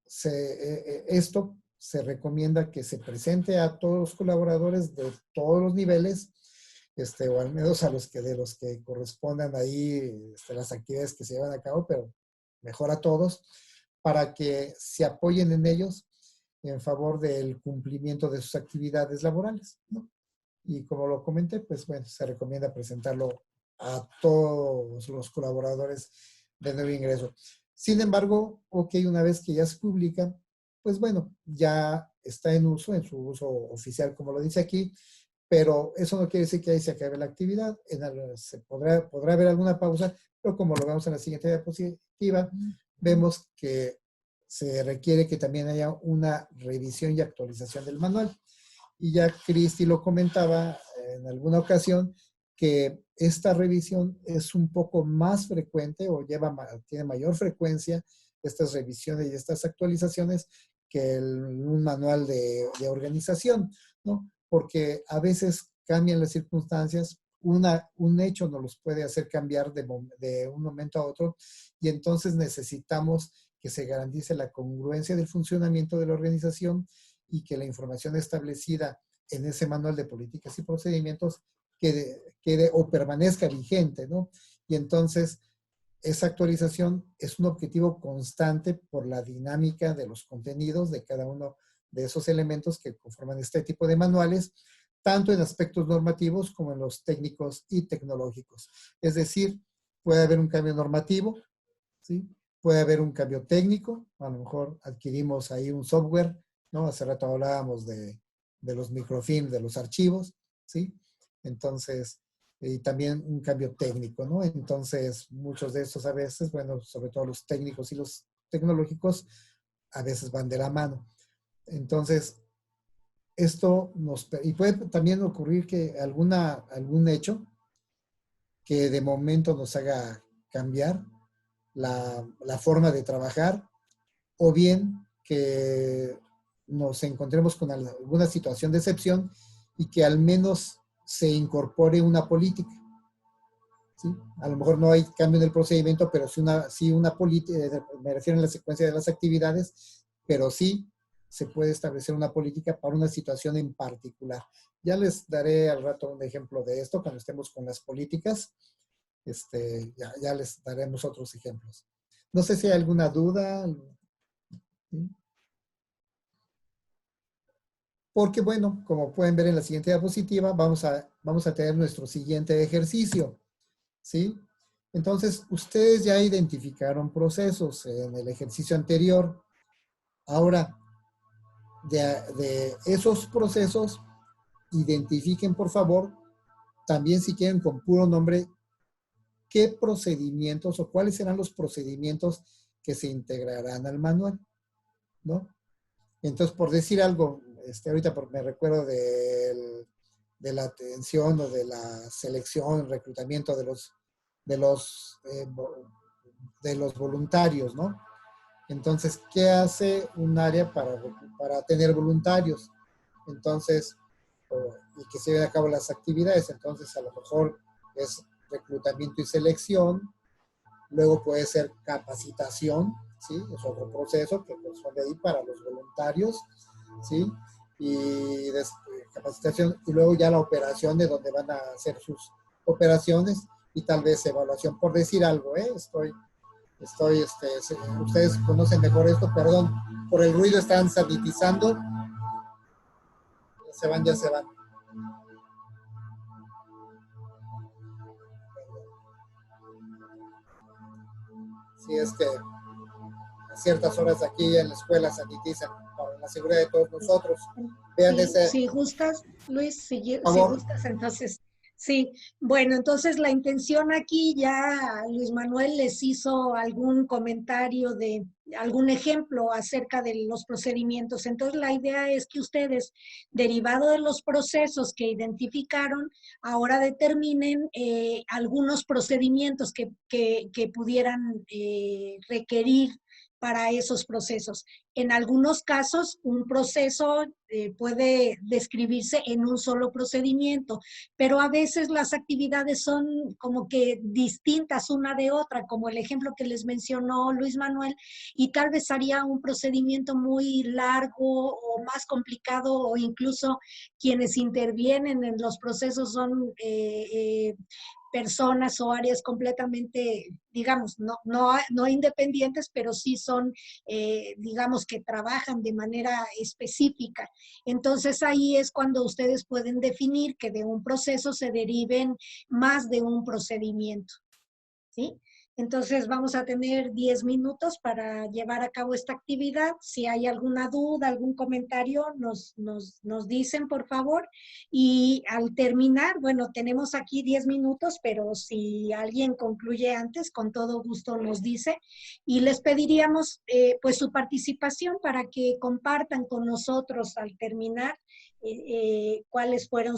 Speaker 2: esto se recomienda que se presente a todos los colaboradores de todos los niveles, o al menos de los que correspondan ahí las actividades que se llevan a cabo, pero mejor a todos, para que se apoyen en ellos en favor del cumplimiento de sus actividades laborales, ¿no? Y como lo comenté, pues bueno, se recomienda presentarlo a todos los colaboradores de nuevo ingreso. Sin embargo, ok, una vez que ya se publica, pues bueno, ya está en su uso oficial, como lo dice aquí, pero eso no quiere decir que ahí se acabe la actividad. Podrá haber alguna pausa, pero como lo vemos en la siguiente diapositiva, vemos que se requiere que también haya una revisión y actualización del manual. Y ya Cristi lo comentaba en alguna ocasión, que esta revisión es un poco más frecuente o tiene mayor frecuencia estas revisiones y estas actualizaciones que un manual de organización, ¿no? Porque a veces cambian las circunstancias, un hecho nos los puede hacer cambiar de un momento a otro y entonces necesitamos que se garantice la congruencia del funcionamiento de la organización y que la información establecida en ese manual de políticas y procedimientos quede o permanezca vigente, ¿no? Y entonces esa actualización es un objetivo constante por la dinámica de los contenidos de cada uno de esos elementos que conforman este tipo de manuales, tanto en aspectos normativos como en los técnicos y tecnológicos. Es decir, puede haber un cambio normativo, ¿sí? Puede haber un cambio técnico, a lo mejor adquirimos ahí un software, ¿no? Hace rato hablábamos de los microfilms, de los archivos, ¿sí? Entonces, y también un cambio técnico, ¿no? Entonces, muchos de estos a veces, bueno, sobre todo los técnicos y los tecnológicos, a veces van de la mano. Entonces, esto y puede también ocurrir que algún hecho que de momento nos haga cambiar la forma de trabajar, o bien que nos encontremos con alguna situación de excepción y que al menos se incorpore una política, ¿sí? A lo mejor no hay cambio en el procedimiento, pero sí una política, me refiero a la secuencia de las actividades, pero sí se puede establecer una política para una situación en particular. Ya les daré al rato un ejemplo de esto cuando estemos con las políticas. Ya les daremos otros ejemplos. No sé si hay alguna duda. ¿Sí? Porque, bueno, como pueden ver en la siguiente diapositiva, vamos a tener nuestro siguiente ejercicio, ¿sí? Entonces, ustedes ya identificaron procesos en el ejercicio anterior. Ahora, de esos procesos, identifiquen, por favor, también si quieren con puro nombre, qué procedimientos o cuáles serán los procedimientos que se integrarán al manual, ¿no? Entonces, por decir algo, ahorita me recuerdo de la atención o de la selección, reclutamiento de los voluntarios, ¿no? Entonces, ¿qué hace un área para tener voluntarios? Entonces, y que se lleven a cabo las actividades. Entonces, a lo mejor es reclutamiento y selección, luego puede ser capacitación, ¿sí? Es otro proceso que corresponde ahí para los voluntarios, ¿sí? Y capacitación, y luego ya la operación de donde van a hacer sus operaciones y tal vez evaluación, por decir algo, ¿eh? Ustedes conocen mejor esto, perdón, por el ruido están sanitizando. Ya se van. Sí, es que a ciertas horas aquí en la escuela sanitizan para la seguridad de todos nosotros. Vean
Speaker 3: sí,
Speaker 2: ese.
Speaker 3: si gustas, Luis, si gustas, entonces, sí. Bueno, entonces la intención aquí ya Luis Manuel les hizo algún comentario de algún ejemplo acerca de los procedimientos. Entonces la idea es que ustedes, derivado de los procesos que identificaron, ahora determinen algunos procedimientos que pudieran requerir para esos procesos. En algunos casos, un proceso puede describirse en un solo procedimiento, pero a veces las actividades son como que distintas una de otra, como el ejemplo que les mencionó Luis Manuel, y tal vez haría un procedimiento muy largo o más complicado, o incluso quienes intervienen en los procesos son personas o áreas completamente, digamos, no independientes, pero sí son, digamos, que trabajan de manera específica. Entonces ahí es cuando ustedes pueden definir que de un proceso se deriven más de un procedimiento, ¿sí? Entonces vamos a tener 10 minutos para llevar a cabo esta actividad. Si hay alguna duda, algún comentario, nos dicen, por favor. Y al terminar, bueno, tenemos aquí 10 minutos, pero si alguien concluye antes, con todo gusto nos dice. Y les pediríamos pues su participación para que compartan con nosotros al terminar cuáles fueron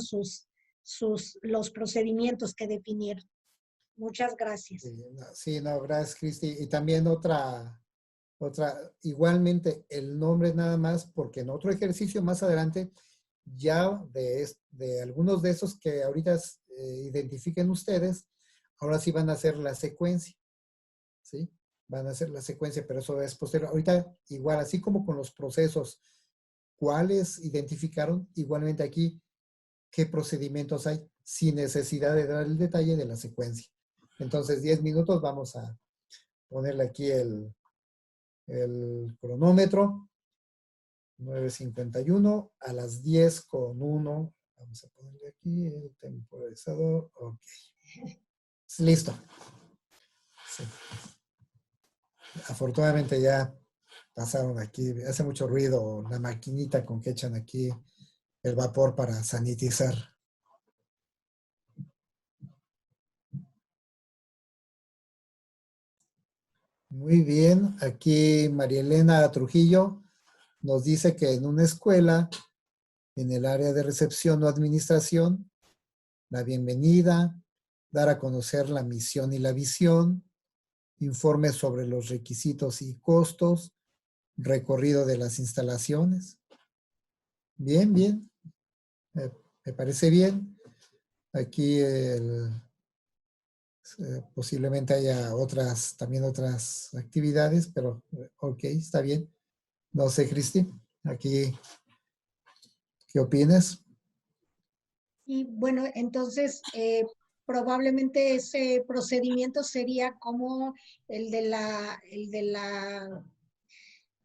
Speaker 3: los procedimientos que definieron. Muchas gracias.
Speaker 2: Sí, no, gracias, Cristi. Y también igualmente el nombre nada más, porque en otro ejercicio más adelante, ya de algunos de esos que ahorita identifiquen ustedes, ahora sí van a hacer la secuencia, ¿sí? Van a hacer la secuencia, pero eso es posterior. Ahorita, igual, así como con los procesos, ¿cuáles identificaron? Igualmente aquí, ¿qué procedimientos hay? Sin necesidad de dar el detalle de la secuencia. Entonces, 10 minutos vamos a ponerle aquí el cronómetro. 9:51 a las 10:01. Vamos a ponerle aquí el temporizador. Ok. Listo. Sí. Afortunadamente ya pasaron aquí. Hace mucho ruido la maquinita con que echan aquí el vapor para sanitizar. Muy bien. Aquí María Elena Trujillo nos dice que en una escuela, en el área de recepción o administración, la bienvenida, dar a conocer la misión y la visión, informe sobre los requisitos y costos, recorrido de las instalaciones. Bien, bien. Me parece bien. Aquí posiblemente haya también otras actividades, pero ok, está bien. No sé, Cristi, aquí, ¿qué opinas?
Speaker 3: Y bueno, entonces probablemente ese procedimiento sería como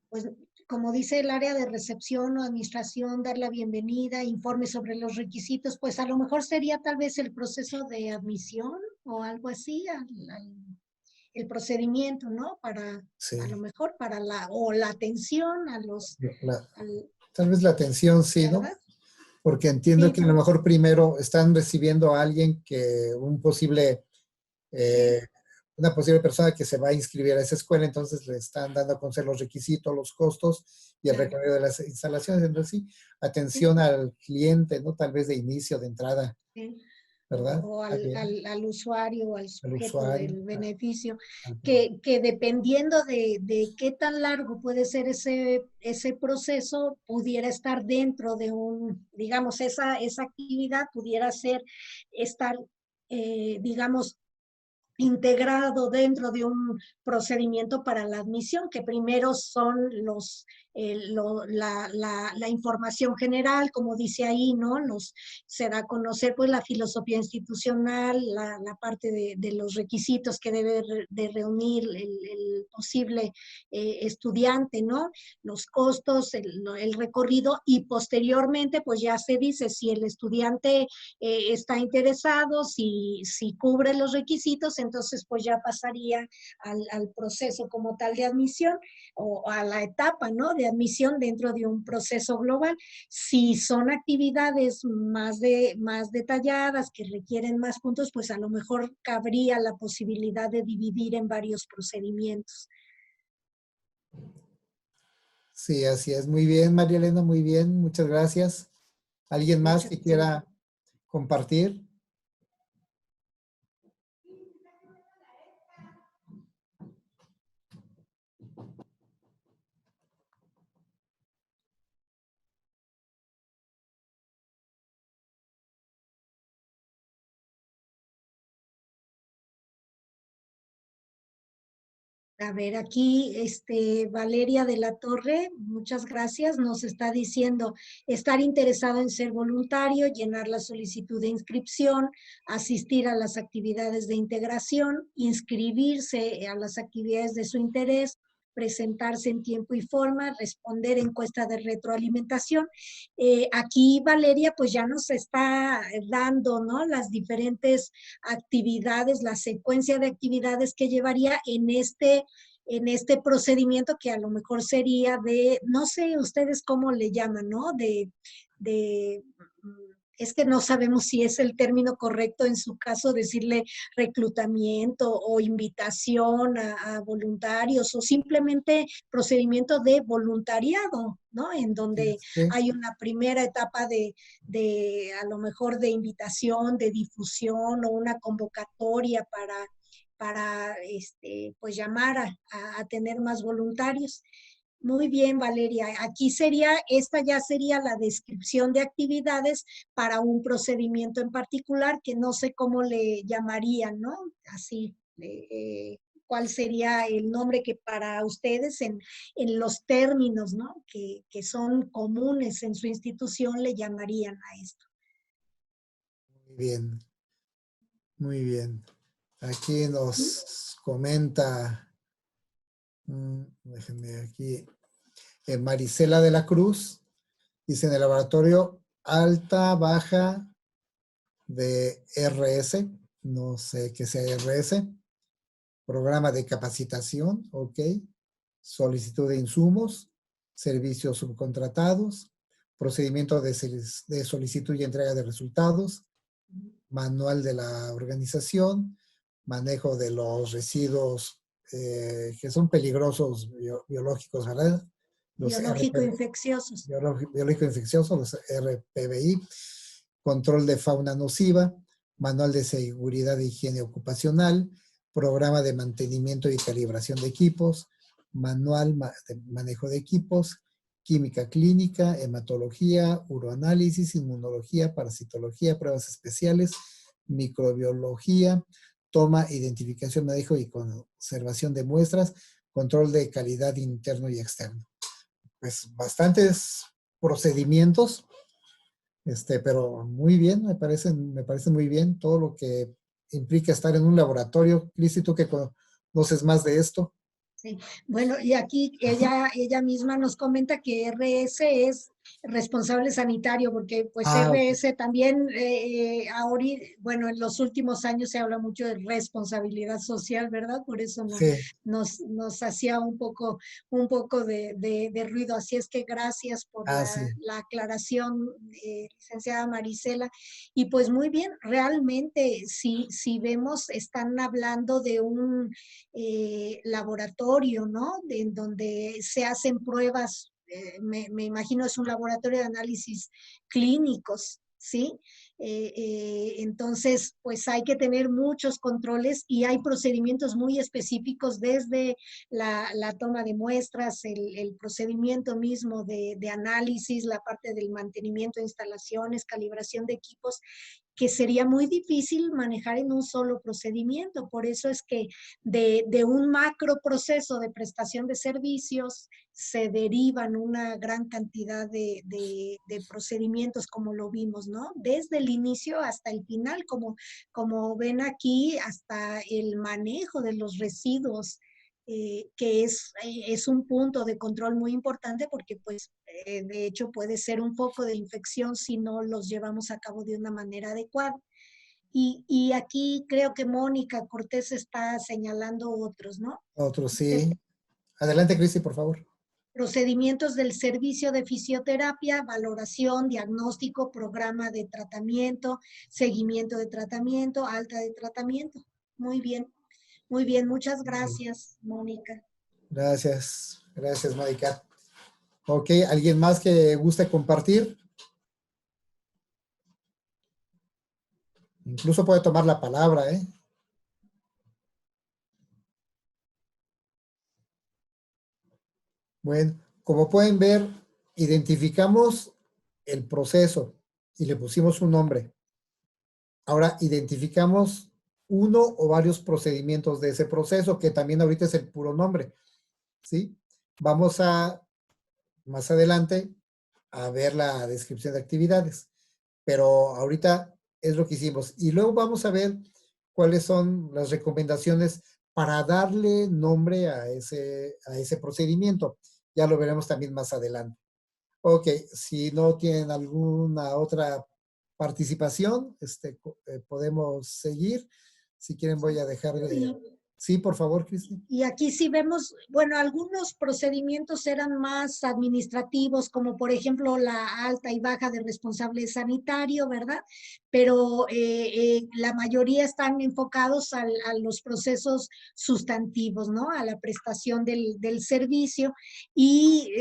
Speaker 3: pues como dice el área de recepción o administración, dar la bienvenida, informe sobre los requisitos, pues a lo mejor sería tal vez el proceso de admisión o algo así, el procedimiento, ¿no?
Speaker 2: Sí.
Speaker 3: A lo mejor para la atención a los...
Speaker 2: Tal vez la atención, sí, ¿no?
Speaker 3: ¿verdad?
Speaker 2: Porque entiendo
Speaker 3: Sí,
Speaker 2: que a lo mejor primero están recibiendo a alguien que
Speaker 3: sí.
Speaker 2: una posible persona que se va a inscribir a esa escuela, entonces le están dando a conocer los requisitos, los costos y el
Speaker 3: Claro.
Speaker 2: recorrido de las instalaciones. Entonces sí, atención
Speaker 3: Sí.
Speaker 2: al cliente, ¿no? Tal vez de inicio, de entrada,
Speaker 3: Sí.
Speaker 2: ¿verdad?
Speaker 3: O
Speaker 2: Está bien.
Speaker 3: al usuario, al
Speaker 2: Al
Speaker 3: sujeto
Speaker 2: usuario.
Speaker 3: del beneficio,
Speaker 2: Al-
Speaker 3: que dependiendo de qué tan largo puede ser ese proceso, pudiera estar dentro de digamos, esa actividad pudiera estar, digamos, integrado dentro de un procedimiento para la admisión, que primero son la información general, como dice ahí, ¿no? Se da a conocer pues la filosofía institucional, la parte de los requisitos que debe de reunir el posible estudiante, ¿no? Los costos, el recorrido, y posteriormente pues ya se dice si el estudiante está interesado, si cubre los requisitos, entonces pues ya pasaría al proceso como tal de admisión o a la etapa, ¿no? De admisión dentro de un proceso global. Si son actividades más detalladas que requieren más puntos, pues a lo mejor cabría la posibilidad de dividir en varios procedimientos.
Speaker 2: Sí, así es. Muy bien, María Elena, muy bien. Muchas gracias. ¿Alguien más
Speaker 3: Muchas
Speaker 2: que
Speaker 3: gracias.
Speaker 2: quiera compartir?
Speaker 3: A ver, aquí Valeria de la Torre, muchas gracias, nos está diciendo estar interesado en ser voluntario, llenar la solicitud de inscripción, asistir a las actividades de integración, inscribirse a las actividades de su interés, presentarse en tiempo y forma, responder encuesta de retroalimentación. Aquí Valeria pues ya nos está dando, ¿no? Las diferentes actividades, la secuencia de actividades que llevaría en este procedimiento que a lo mejor sería no sé ustedes cómo le llaman, ¿no? Es que no sabemos si es el término correcto en su caso decirle reclutamiento o invitación a voluntarios o simplemente procedimiento de voluntariado, ¿no? En donde
Speaker 2: Sí.
Speaker 3: hay una primera etapa de a lo mejor de invitación, de difusión o una convocatoria para pues llamar a tener más voluntarios. Muy bien, Valeria. Esta ya sería la descripción de actividades para un procedimiento en particular que no sé cómo le llamarían, ¿no? Así, ¿cuál sería el nombre que para ustedes en los términos, ¿no? Que son comunes en su institución le llamarían a esto?
Speaker 2: Muy bien. Muy bien. Aquí nos comenta Déjenme aquí. Marisela de la Cruz dice en el laboratorio alta, baja de RS. No sé qué sea RS. Programa de capacitación, ok. Solicitud de insumos, servicios subcontratados, procedimiento de solicitud y entrega de resultados, manual de la organización, manejo de los residuos que son peligrosos biológicos, ¿verdad? Los
Speaker 3: Biológico-infecciosos.
Speaker 2: Biológico-infecciosos, los RPBI, control de fauna nociva, manual de seguridad e higiene ocupacional, programa de mantenimiento y calibración de equipos, manual de manejo de equipos, química clínica, hematología, uroanálisis, inmunología, parasitología, pruebas especiales, microbiología, toma, identificación, manejo y conservación de muestras, control de calidad interno y externo. Pues bastantes procedimientos, pero muy bien, me parece muy bien todo lo que implica estar en un laboratorio. Cristi, tú que conoces más de esto.
Speaker 3: Sí. Bueno, y aquí ella misma nos comenta que RS es responsable sanitario, porque pues RS también, ahora, bueno, en los últimos años se habla mucho de responsabilidad social, ¿verdad? Por eso nos hacía un poco de ruido. Así es que gracias por la aclaración, licenciada Marisela. Y pues muy bien, realmente si vemos, están hablando de un laboratorio, ¿no? En donde se hacen pruebas, me imagino es un laboratorio de análisis clínicos, ¿sí? Entonces, pues hay que tener muchos controles y hay procedimientos muy específicos desde la toma de muestras, el procedimiento mismo de análisis, la parte del mantenimiento de instalaciones, calibración de equipos, que sería muy difícil manejar en un solo procedimiento. Por eso es que de un macro proceso de prestación de servicios se derivan una gran cantidad de procedimientos, como lo vimos, ¿no? Desde el inicio hasta el final, como ven aquí, hasta el manejo de los residuos, que es un punto de control muy importante, porque pues de hecho puede ser un foco de infección si no los llevamos a cabo de una manera adecuada. Y aquí creo que Mónica Cortés está señalando otros, ¿no?
Speaker 2: Otros, sí. Adelante, Cristi, por favor.
Speaker 3: Procedimientos del servicio de fisioterapia, valoración, diagnóstico, programa de tratamiento, seguimiento de tratamiento, alta de tratamiento. Muy bien, muchas gracias, Mónica.
Speaker 2: Gracias, Mónica. Ok, ¿alguien más que guste compartir? Incluso puede tomar la palabra, ¿eh? Bueno, como pueden ver, identificamos el proceso y le pusimos un nombre. Ahora identificamos uno o varios procedimientos de ese proceso, que también ahorita es el puro nombre, ¿sí? Vamos a, más adelante, a ver la descripción de actividades, pero ahorita es lo que hicimos. Y luego vamos a ver cuáles son las recomendaciones para darle nombre a ese procedimiento. Ya lo veremos también más adelante. Ok, si no tienen alguna otra participación, podemos seguir. Si quieren voy a dejar de... Sí, por favor, Cristi.
Speaker 3: Y aquí sí vemos, bueno, algunos procedimientos eran más administrativos, como por ejemplo la alta y baja de responsable sanitario, ¿verdad? Pero la mayoría están enfocados a los procesos sustantivos, ¿no? A la prestación del servicio. Y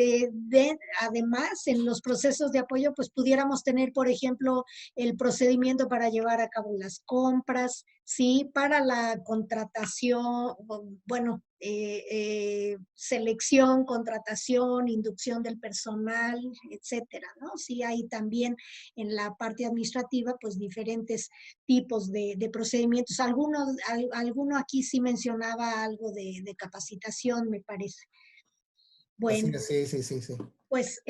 Speaker 3: además, en los procesos de apoyo, pues pudiéramos tener, por ejemplo, el procedimiento para llevar a cabo las compras, ¿sí? Para la contratación, bueno, selección, contratación, inducción del personal, etcétera, ¿no? Sí, hay también en la parte administrativa, pues diferentes tipos de procedimientos. Alguno aquí sí mencionaba algo de capacitación, me parece.
Speaker 2: Así
Speaker 3: Bueno,
Speaker 2: es, sí, sí, sí, sí.
Speaker 3: pues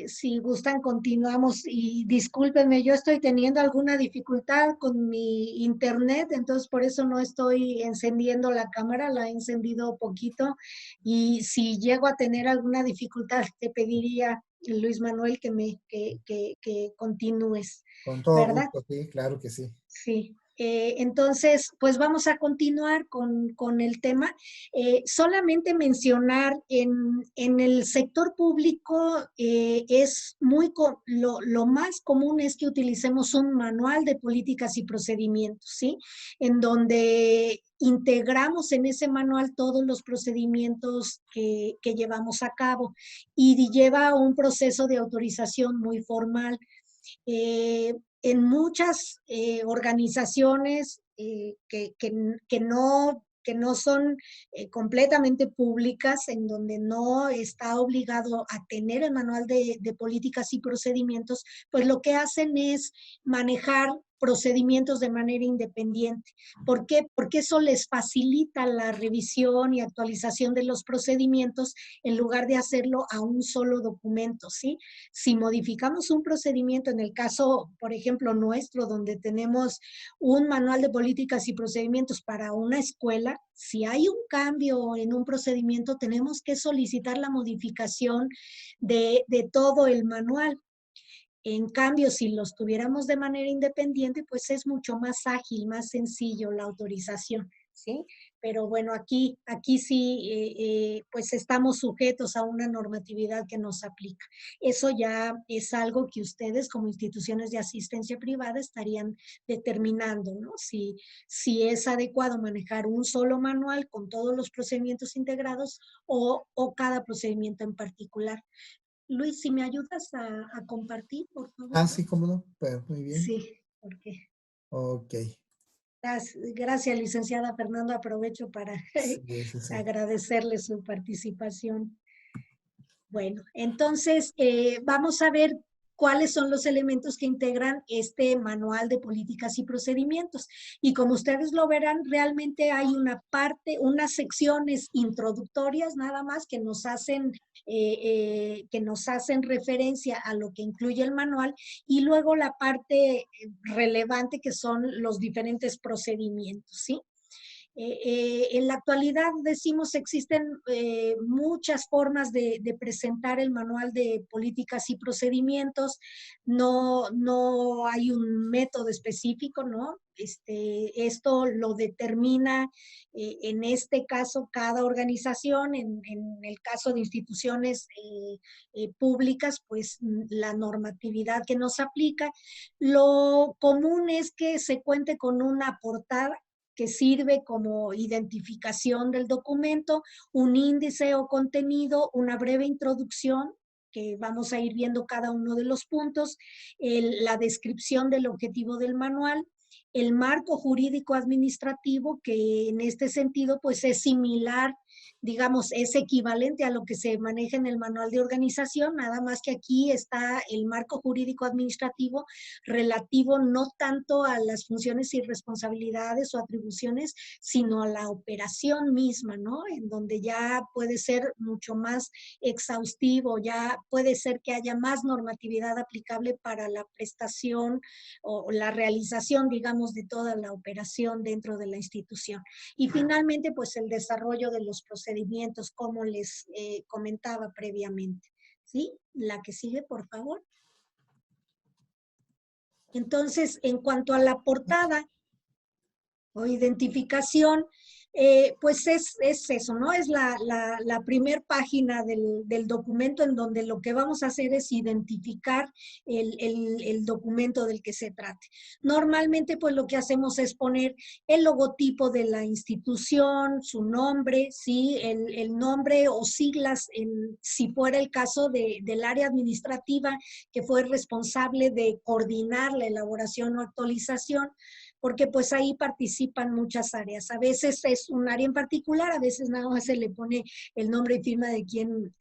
Speaker 3: si gustan continuamos y discúlpenme, yo estoy teniendo alguna dificultad con mi internet, entonces por eso no estoy encendiendo la cámara, la he encendido poquito y si llego a tener alguna dificultad te pediría, Luis Manuel, que continúes,
Speaker 2: Con todo
Speaker 3: ¿verdad?
Speaker 2: gusto, sí, claro que sí.
Speaker 3: Sí, entonces, pues vamos a continuar con el tema. Solamente mencionar en el sector público es lo más común es que utilicemos un manual de políticas y procedimientos, ¿sí? En donde integramos en ese manual todos los procedimientos que llevamos a cabo y lleva un proceso de autorización muy formal. En muchas organizaciones que no son completamente públicas, en donde no está obligado a tener el manual de políticas y procedimientos, pues lo que hacen es manejar procedimientos de manera independiente. ¿Por qué? Porque eso les facilita la revisión y actualización de los procedimientos en lugar de hacerlo a un solo documento, ¿sí? Si modificamos un procedimiento, en el caso, por ejemplo, nuestro, donde tenemos un manual de políticas y procedimientos para una escuela, si hay un cambio en un procedimiento, tenemos que solicitar la modificación de todo el manual. En cambio, si los tuviéramos de manera independiente, pues es mucho más ágil, más sencillo la autorización, ¿sí? Pero bueno, aquí sí, pues estamos sujetos a una normatividad que nos aplica. Eso ya es algo que ustedes como instituciones de asistencia privada estarían determinando, ¿no? Si es adecuado manejar un solo manual con todos los procedimientos integrados o cada procedimiento en particular. Luis, si me ayudas a compartir, por favor.
Speaker 2: Ah, sí, cómo no, pero muy bien.
Speaker 3: Sí, porque
Speaker 2: Ok.
Speaker 3: gracias, licenciada Fernando. Aprovecho para
Speaker 2: Sí, sí, sí.
Speaker 3: agradecerle su participación. Bueno, entonces vamos a ver cuáles son los elementos que integran este manual de políticas y procedimientos. Y como ustedes lo verán, realmente hay una parte, unas secciones introductorias nada más que nos hacen referencia a lo que incluye el manual y luego la parte relevante que son los diferentes procedimientos, ¿sí? En la actualidad, decimos, existen muchas formas de presentar el manual de políticas y procedimientos. No hay un método específico, ¿no? Esto lo determina, en este caso, cada organización. En el caso de instituciones públicas, pues la normatividad que nos aplica. Lo común es que se cuente con una portada que sirve como identificación del documento, un índice o contenido, una breve introducción, que vamos a ir viendo cada uno de los puntos, la descripción del objetivo del manual, el marco jurídico administrativo, que en este sentido pues es similar, digamos, es equivalente a lo que se maneja en el manual de organización, nada más que aquí está el marco jurídico administrativo relativo no tanto a las funciones y responsabilidades o atribuciones, sino a la operación misma, ¿no? En donde ya puede ser mucho más exhaustivo, ya puede ser que haya más normatividad aplicable para la prestación o la realización, digamos, de toda la operación dentro de la institución. Y finalmente, pues el desarrollo de los procedimientos, como les comentaba previamente. ¿Sí? La que sigue, por favor. Entonces, en cuanto a la portada o identificación, pues es eso, ¿no? Es la primer página del documento en donde lo que vamos a hacer es identificar el documento del que se trate. Normalmente, pues lo que hacemos es poner el logotipo de la institución, su nombre, ¿sí? El nombre o siglas, si fuera el caso del área administrativa que fue responsable de coordinar la elaboración o actualización, porque pues ahí participan muchas áreas. A veces es un área en particular, a veces nada más se le pone el nombre y firma de quien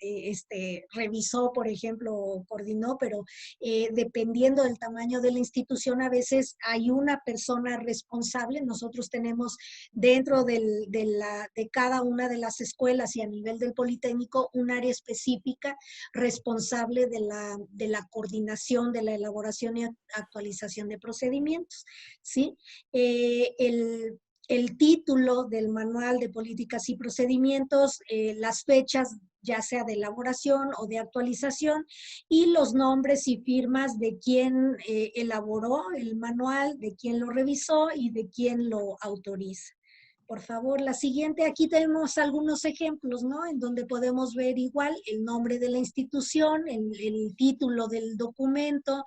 Speaker 3: revisó, por ejemplo, o coordinó, pero dependiendo del tamaño de la institución, a veces hay una persona responsable. Nosotros tenemos dentro de cada una de las escuelas y a nivel del Politécnico un área específica responsable de la coordinación, de la elaboración y actualización de procedimientos, ¿sí? El título del Manual de Políticas y Procedimientos, las fechas ya sea de elaboración o de actualización, y los nombres y firmas de quien elaboró el manual, de quien lo revisó y de quien lo autoriza. Por favor, la siguiente. Aquí tenemos algunos ejemplos, ¿no? En donde podemos ver igual el nombre de la institución, el título del documento,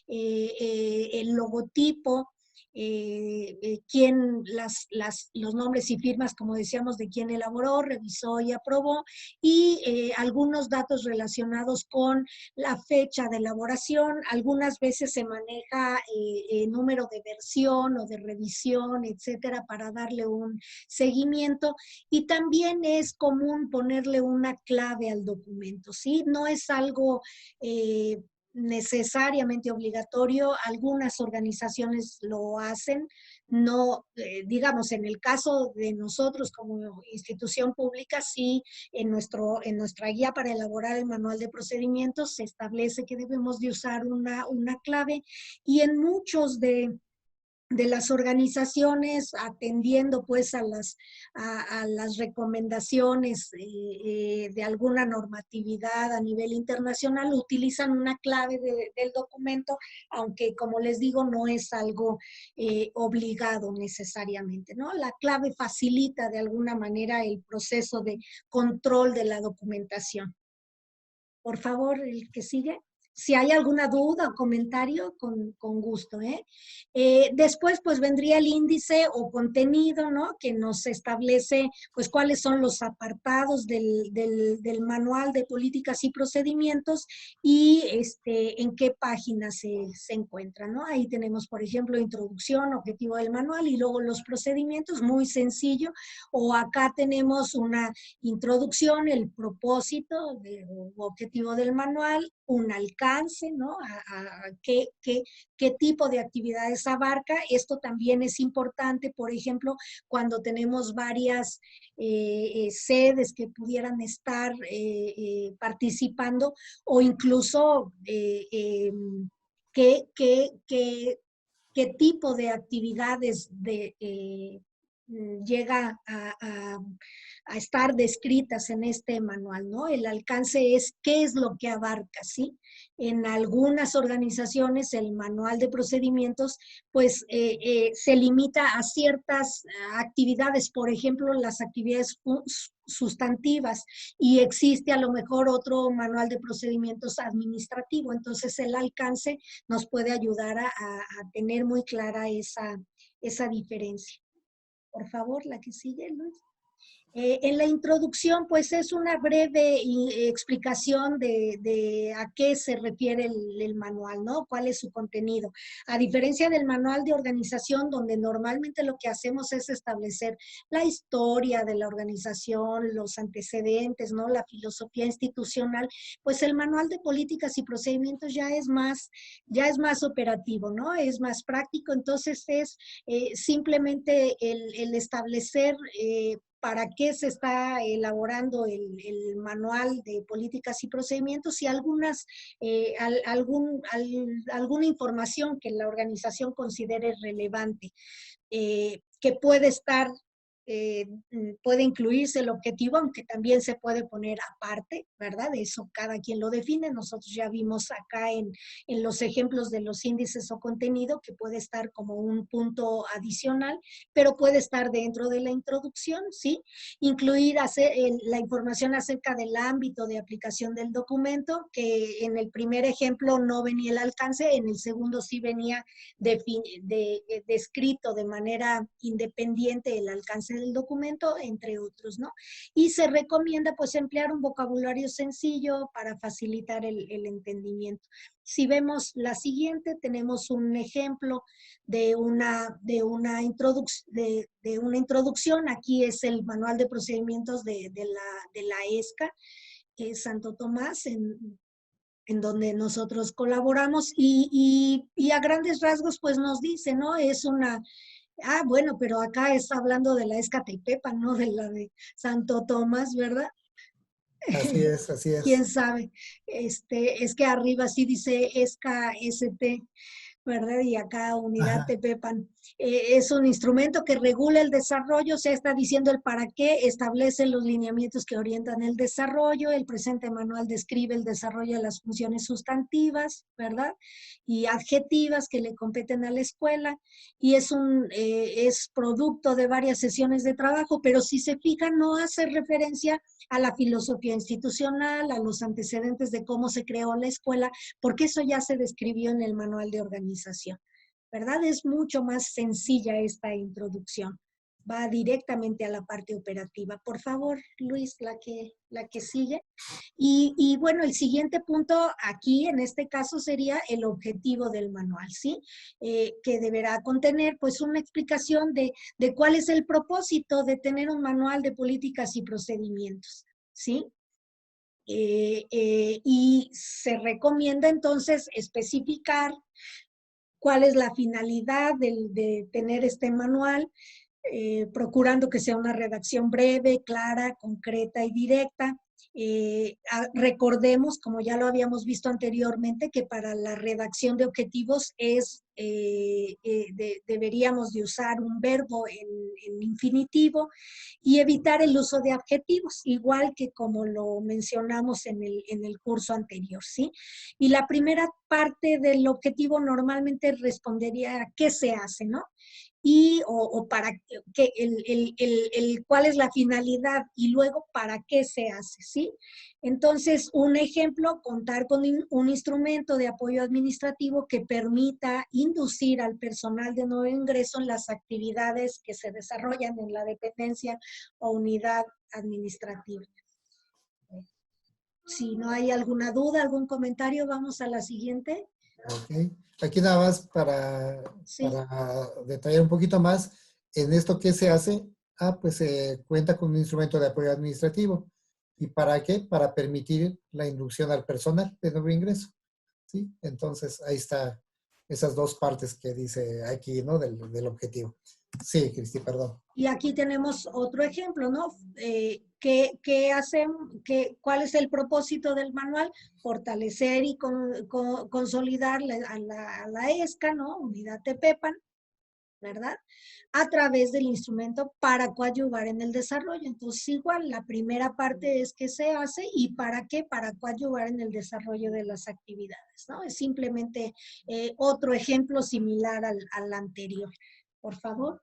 Speaker 3: el logotipo, los nombres y firmas, como decíamos, de quien elaboró, revisó y aprobó, y algunos datos relacionados con la fecha de elaboración. Algunas veces se maneja número de versión o de revisión, etcétera, para darle un seguimiento, y también es común ponerle una clave al documento, ¿sí? No es algo necesariamente obligatorio, algunas organizaciones lo hacen, no, digamos, en el caso de nosotros como institución pública, sí, en nuestra guía para elaborar el manual de procedimientos se establece que debemos de usar una clave, y en muchos de las organizaciones, atendiendo pues a las recomendaciones de alguna normatividad a nivel internacional, utilizan una clave del documento, aunque como les digo no es algo obligado necesariamente, ¿no? La clave facilita de alguna manera el proceso de control de la documentación. Por favor, el que sigue. Si hay alguna duda o comentario, con gusto, ¿eh? Después, pues, vendría el índice o contenido, ¿no? Que nos establece, pues, cuáles son los apartados del manual de políticas y procedimientos y en qué página se encuentra, ¿no? Ahí tenemos, por ejemplo, introducción, objetivo del manual y luego los procedimientos, muy sencillo. O acá tenemos una introducción, el propósito, objetivo del manual, un alcance, ¿no? ¿Qué tipo de actividades abarca? Esto también es importante, por ejemplo, cuando tenemos varias sedes que pudieran estar participando, o incluso qué tipo de actividades llega a estar descritas en este manual, ¿no? El alcance es qué es lo que abarca, ¿sí? En algunas organizaciones el manual de procedimientos pues se limita a ciertas actividades, por ejemplo, las actividades sustantivas, y existe a lo mejor otro manual de procedimientos administrativo. Entonces el alcance nos puede ayudar a tener muy clara esa diferencia. Por favor, la que sigue, Luis. En la introducción, pues es una breve explicación de a qué se refiere el manual, ¿no? ¿Cuál es su contenido? A diferencia del manual de organización, donde normalmente lo que hacemos es establecer la historia de la organización, los antecedentes, ¿no? La filosofía institucional, pues el manual de políticas y procedimientos ya es más operativo, ¿no? Es más práctico. Entonces es simplemente el establecer para qué se está elaborando el manual de políticas y procedimientos, y alguna información que la organización considere relevante, que puede estar, puede incluirse el objetivo, aunque también se puede poner aparte, ¿verdad? Eso cada quien lo define. Nosotros ya vimos acá en los ejemplos de los índices o contenido que puede estar como un punto adicional, pero puede estar dentro de la introducción, ¿sí? Incluir la información acerca del ámbito de aplicación del documento, que en el primer ejemplo no venía el alcance, en el segundo sí venía descrito de manera independiente el alcance base del documento, entre otros, ¿no? Y se recomienda pues emplear un vocabulario sencillo para facilitar el entendimiento. Si vemos la siguiente, tenemos un ejemplo de una introducción. Aquí es el manual de procedimientos de la ESCA, Santo Tomás, en donde nosotros colaboramos y a grandes rasgos pues nos dice, ¿no? Es una, bueno, pero acá está hablando de la ESCA Tepepan, no de la de Santo Tomás, ¿verdad?
Speaker 2: Así es, así
Speaker 3: ¿Quién
Speaker 2: es.
Speaker 3: sabe? Es que arriba sí dice ESCA ST, ¿verdad? Y acá unidad
Speaker 2: Ajá.
Speaker 3: Tepepan. Es un instrumento que regula el desarrollo, se está diciendo el para qué, establece los lineamientos que orientan el desarrollo, el presente manual describe el desarrollo de las funciones sustantivas, ¿verdad? Y adjetivas que le competen a la escuela, y es producto de varias sesiones de trabajo, pero si se fijan no hace referencia a la filosofía institucional, a los antecedentes de cómo se creó la escuela, porque eso ya se describió en el manual de organización, ¿verdad? Es mucho más sencilla esta introducción. Va directamente a la parte operativa. Por favor, Luis, la que sigue. Y bueno, el siguiente punto aquí, en este caso, sería el objetivo del manual, ¿sí? Que deberá contener, pues, una explicación de cuál es el propósito de tener un manual de políticas y procedimientos, ¿sí? Y se recomienda entonces especificar cuál es la finalidad de tener este manual, procurando que sea una redacción breve, clara, concreta y directa. Recordemos, como ya lo habíamos visto anteriormente, que para la redacción de objetivos deberíamos de usar un verbo en infinitivo y evitar el uso de adjetivos, igual que como lo mencionamos en el curso anterior, ¿sí? Y la primera parte del objetivo normalmente respondería a qué se hace, ¿no? O para qué, cuál es la finalidad y luego para qué se hace, ¿sí? Entonces, un ejemplo, contar con un instrumento de apoyo administrativo que permita inducir al personal de nuevo ingreso en las actividades que se desarrollan en la dependencia o unidad administrativa. Si no hay alguna duda, algún comentario, vamos a la siguiente.
Speaker 2: Ok. Aquí nada más
Speaker 3: Sí.
Speaker 2: para detallar un poquito más, en esto que se hace, pues se cuenta con un instrumento de apoyo administrativo. ¿Y para qué? Para permitir la inducción al personal de nuevo ingreso. ¿Sí? Entonces, ahí está esas dos partes que dice aquí, ¿no? Del objetivo. Sí, Cristi, perdón.
Speaker 3: Y aquí tenemos otro ejemplo, ¿no? ¿Cuál es el propósito del manual? Fortalecer y consolidar a la ESCA, ¿no? Unidad Tepepan, ¿verdad? A través del instrumento para coadyuvar en el desarrollo. Entonces, igual, la primera parte es qué se hace y para qué, para coadyuvar en el desarrollo de las actividades, ¿no? Es simplemente otro ejemplo similar al anterior. Por favor.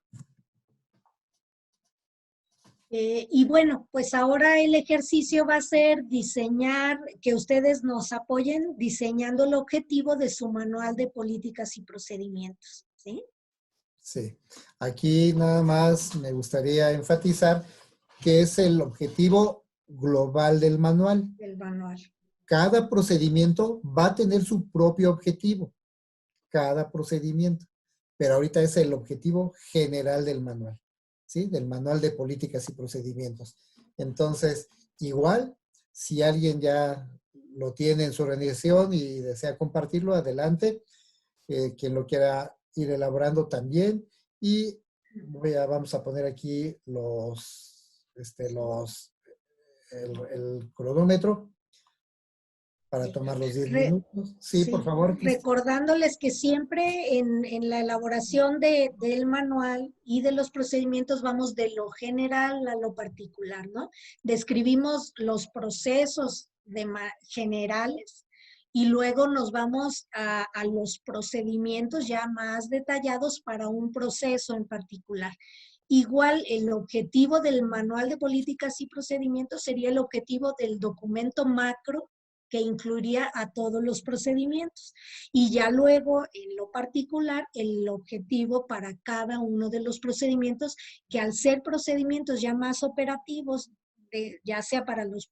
Speaker 3: Y bueno, pues ahora el ejercicio va a ser diseñar, que ustedes nos apoyen diseñando el objetivo de su manual de políticas y procedimientos, ¿sí?
Speaker 2: Sí. Aquí nada más me gustaría enfatizar que es el objetivo global del manual.
Speaker 3: Del manual.
Speaker 2: Cada procedimiento va a tener su propio objetivo, cada procedimiento, pero ahorita es el objetivo general del manual, ¿sí? Del manual de políticas y procedimientos. Entonces, igual, si alguien ya lo tiene en su organización y desea compartirlo, adelante. Quien lo quiera ir elaborando también. Y vamos a poner aquí el cronómetro para tomar los 10 minutos. Sí, por
Speaker 3: Sí,
Speaker 2: favor, Cristi.
Speaker 3: recordándoles que siempre en la elaboración del manual y de los procedimientos vamos de lo general a lo particular, ¿no? Describimos los procesos generales y luego nos vamos a los procedimientos ya más detallados para un proceso en particular. Igual, el objetivo del manual de políticas y procedimientos sería el objetivo del documento macro que incluiría a todos los procedimientos. Y ya luego, en lo particular, el objetivo para cada uno de los procedimientos, que al ser procedimientos ya más operativos, ya sea para los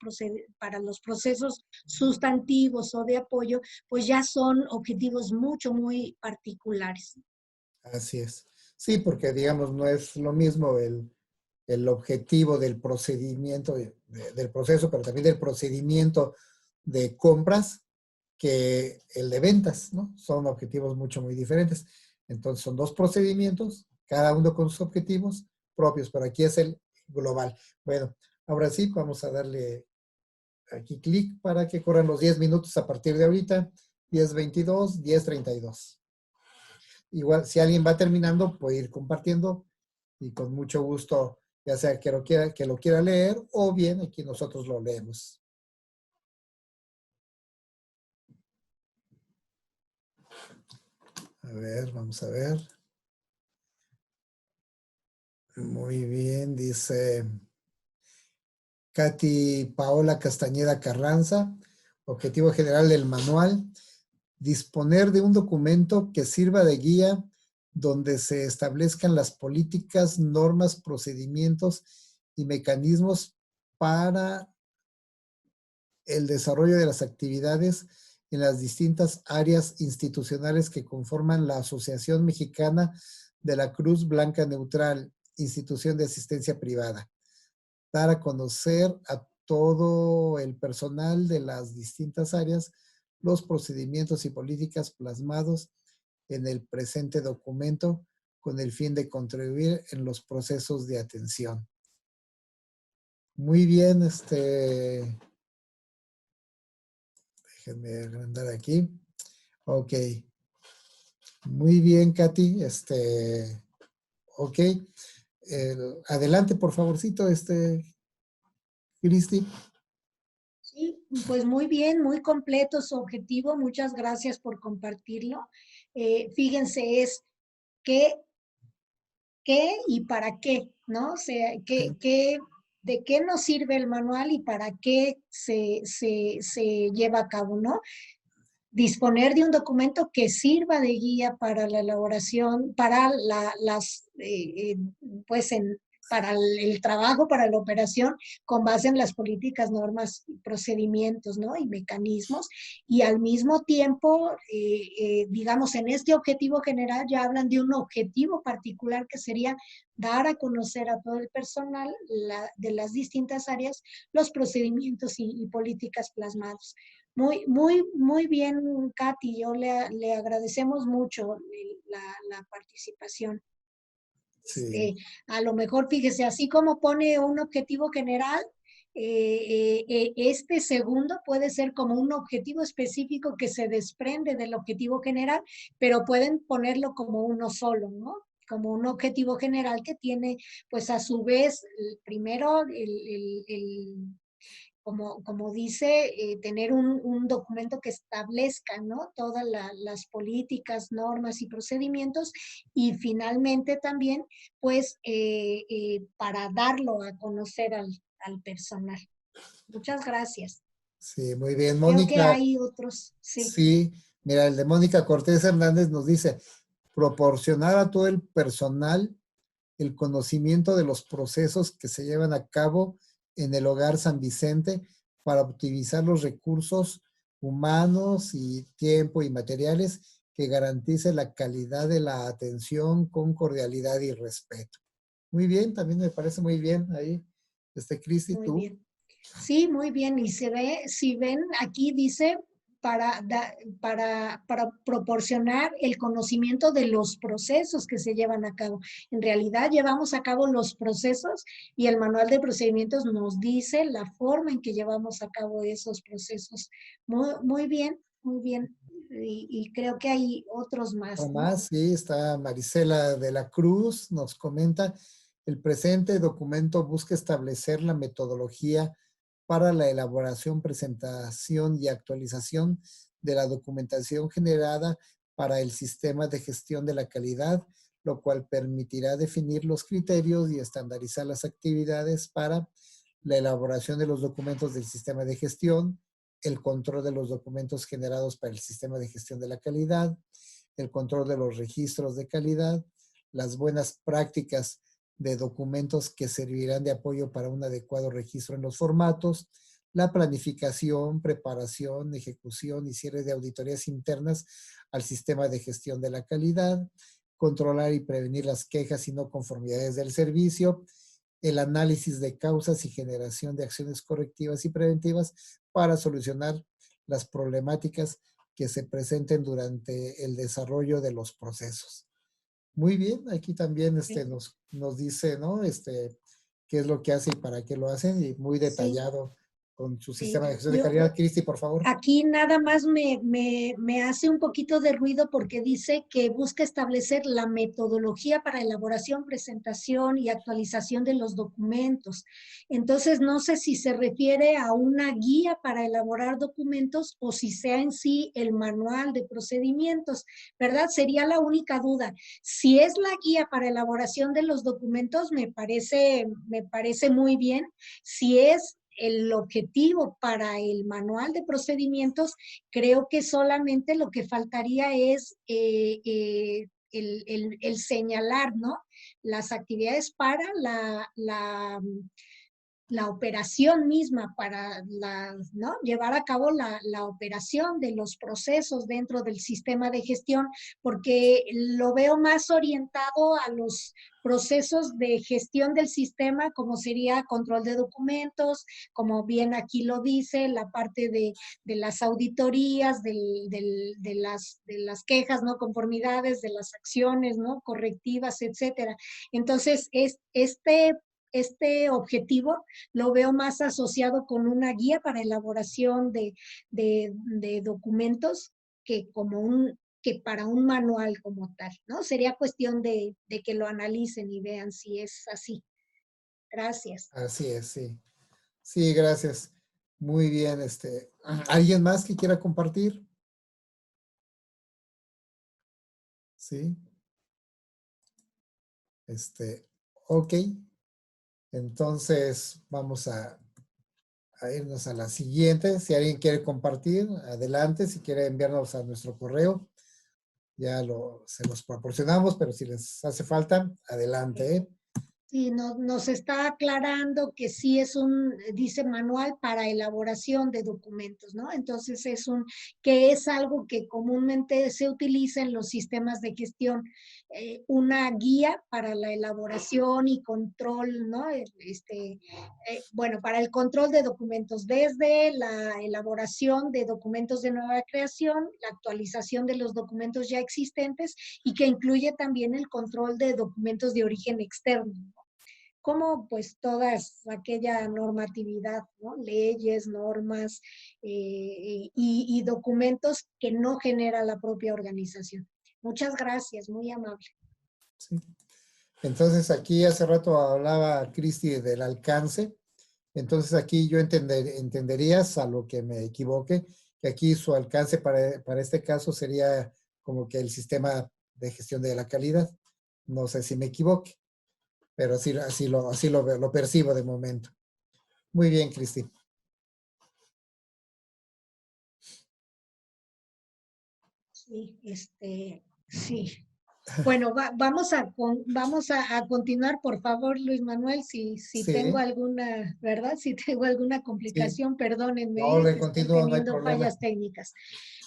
Speaker 3: procesos sustantivos o de apoyo, pues ya son objetivos muy particulares.
Speaker 2: Así es. Sí, porque digamos, no es lo mismo el objetivo del procedimiento, del proceso, pero también del procedimiento de compras que el de ventas, ¿no? Son objetivos muy diferentes. Entonces son dos procedimientos, cada uno con sus objetivos propios, pero aquí es el global. Bueno, ahora sí, vamos a darle aquí clic para que corran los 10 minutos a partir de ahorita. 10:22, 10:32. Igual, si alguien va terminando, puede ir compartiendo y con mucho gusto, ya sea que lo quiera leer o bien aquí nosotros lo leemos. A ver, vamos a ver. Muy bien, dice Katy Paola Castañeda Carranza. Objetivo general del manual: disponer de un documento que sirva de guía donde se establezcan las políticas, normas, procedimientos y mecanismos para el desarrollo de las actividades en las distintas áreas institucionales que conforman la Asociación Mexicana de la Cruz Blanca Neutral, institución de asistencia privada. Dar a conocer a todo el personal de las distintas áreas los procedimientos y políticas plasmados en el presente documento con el fin de contribuir en los procesos de atención. Muy bien, déjenme agrandar aquí. Ok. Muy bien, Katy. Ok. Adelante, por favorcito, Cristi.
Speaker 3: Sí, pues muy bien, muy completo su objetivo. Muchas gracias por compartirlo. Fíjense, es qué y para qué, ¿no? O sea, de qué nos sirve el manual y para qué se lleva a cabo, ¿no? Disponer de un documento que sirva de guía para la elaboración, para para el trabajo, para la operación, con base en las políticas, normas, procedimientos, ¿no? Y mecanismos. Y al mismo tiempo, digamos, en este objetivo general ya hablan de un objetivo particular que sería dar a conocer a todo el personal de las distintas áreas los procedimientos y políticas plasmados. Muy bien, Katy. Yo le agradecemos mucho la participación.
Speaker 2: Sí.
Speaker 3: A lo mejor, fíjese, así como pone un objetivo general, este segundo puede ser como un objetivo específico que se desprende del objetivo general, pero pueden ponerlo como uno solo, ¿no? Como un objetivo general que tiene, pues a su vez, primero como dice, tener un documento que establezca, ¿no? Todas las políticas, normas y procedimientos, y finalmente también, pues, para darlo a conocer al personal. Muchas gracias.
Speaker 2: Sí, muy bien.
Speaker 3: Creo que
Speaker 2: Mónica,
Speaker 3: hay otros, sí.
Speaker 2: sí, mira, el de Mónica Cortés Hernández nos dice, proporcionar a todo el personal el conocimiento de los procesos que se llevan a cabo en el Hogar San Vicente para optimizar los recursos humanos y tiempo y materiales que garantice la calidad de la atención con cordialidad y respeto. Muy bien, también me parece muy bien ahí, Cristi,
Speaker 3: Muy
Speaker 2: tú.
Speaker 3: bien. Sí, muy bien. Y se ve, si ven, aquí dice para proporcionar el conocimiento de los procesos que se llevan a cabo. En realidad llevamos a cabo los procesos y el manual de procedimientos nos dice la forma en que llevamos a cabo esos procesos. Muy bien, muy bien. Y creo que hay otros más, ¿no?
Speaker 2: Más, sí, está Marisela de la Cruz, nos comenta, el presente documento busca establecer la metodología para la elaboración, presentación y actualización de la documentación generada para el sistema de gestión de la calidad, lo cual permitirá definir los criterios y estandarizar las actividades para la elaboración de los documentos del sistema de gestión el control de los documentos generados para el sistema de gestión de la calidad, el control de los registros de calidad, las buenas prácticas de documentos que servirán de apoyo para un adecuado registro en los formatos, la planificación, preparación, ejecución y cierre de auditorías internas al sistema de gestión de la calidad, controlar y prevenir las quejas y no conformidades del servicio, el análisis de causas y generación de acciones correctivas y preventivas para solucionar las problemáticas que se presenten durante el desarrollo de los procesos. Muy bien, aquí también nos dice, ¿no? Qué es lo que hace y para qué lo hacen, y muy detallado con su sistema de gestión de calidad. Cristi, por favor.
Speaker 3: Aquí nada más me hace un poquito de ruido porque dice que busca establecer la metodología para elaboración, presentación y actualización de los documentos. Entonces, no sé si se refiere a una guía para elaborar documentos o si sea en sí el manual de procedimientos, ¿verdad? Sería la única duda. Si es la guía para elaboración de los documentos, me parece muy bien. Si es el objetivo para el manual de procedimientos, creo que solamente lo que faltaría es el señalar, ¿no? Las actividades para la operación misma, para ¿no? Llevar a cabo la operación de los procesos dentro del sistema de gestión, porque lo veo más orientado a los procesos de gestión del sistema, como sería control de documentos, como bien aquí lo dice, la parte de las auditorías, de las quejas, ¿no? Conformidades, de las acciones, ¿no? Correctivas, etcétera. Entonces, este objetivo lo veo más asociado con una guía para elaboración de documentos que para un manual como tal, ¿no? Sería cuestión de que lo analicen y vean si es así. Gracias.
Speaker 2: Así es, sí. Sí, gracias. Muy bien. ¿Alguien más que quiera compartir? Sí. Ok. Entonces, vamos a irnos a la siguiente. Si alguien quiere compartir, adelante. Si quiere enviarnos a nuestro correo, ya se los proporcionamos, pero si les hace falta, adelante.
Speaker 3: Sí, nos está aclarando que sí es dice manual para elaboración de documentos, ¿no? Entonces que es algo que comúnmente se utiliza en los sistemas de gestión, una guía para la elaboración y control, ¿no? Bueno, para el control de documentos, desde la elaboración de documentos de nueva creación, la actualización de los documentos ya existentes y que incluye también el control de documentos de origen externo, ¿no? Como pues todas aquella normatividad, ¿no? Leyes, normas y documentos que no genera la propia organización. Muchas gracias, muy amable.
Speaker 2: Sí. Entonces aquí hace rato hablaba Cristi del alcance. Entonces aquí yo entendería, salvo que me equivoque, que aquí su alcance para este caso sería como que el sistema de gestión de la calidad. No sé si me equivoque, pero así lo percibo de momento. Muy bien, Cristi.
Speaker 3: Sí, sí. Bueno, vamos a continuar, por favor, Luis Manuel, si
Speaker 2: Sí.
Speaker 3: tengo alguna, ¿verdad? Si tengo alguna complicación,
Speaker 2: Sí.
Speaker 3: perdónenme,
Speaker 2: No, le
Speaker 3: que estoy
Speaker 2: continúo, no hay
Speaker 3: teniendo
Speaker 2: problema.
Speaker 3: fallas técnicas.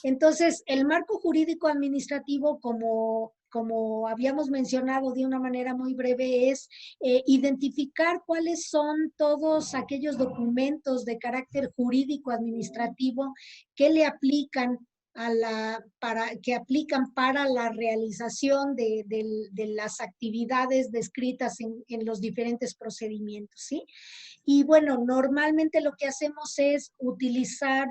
Speaker 3: Entonces, el marco jurídico administrativo, como habíamos mencionado de una manera muy breve, es identificar cuáles son todos aquellos documentos de carácter jurídico administrativo que le aplican que aplican para la realización de las actividades descritas en los diferentes procedimientos, ¿sí? Y bueno, normalmente lo que hacemos es utilizar,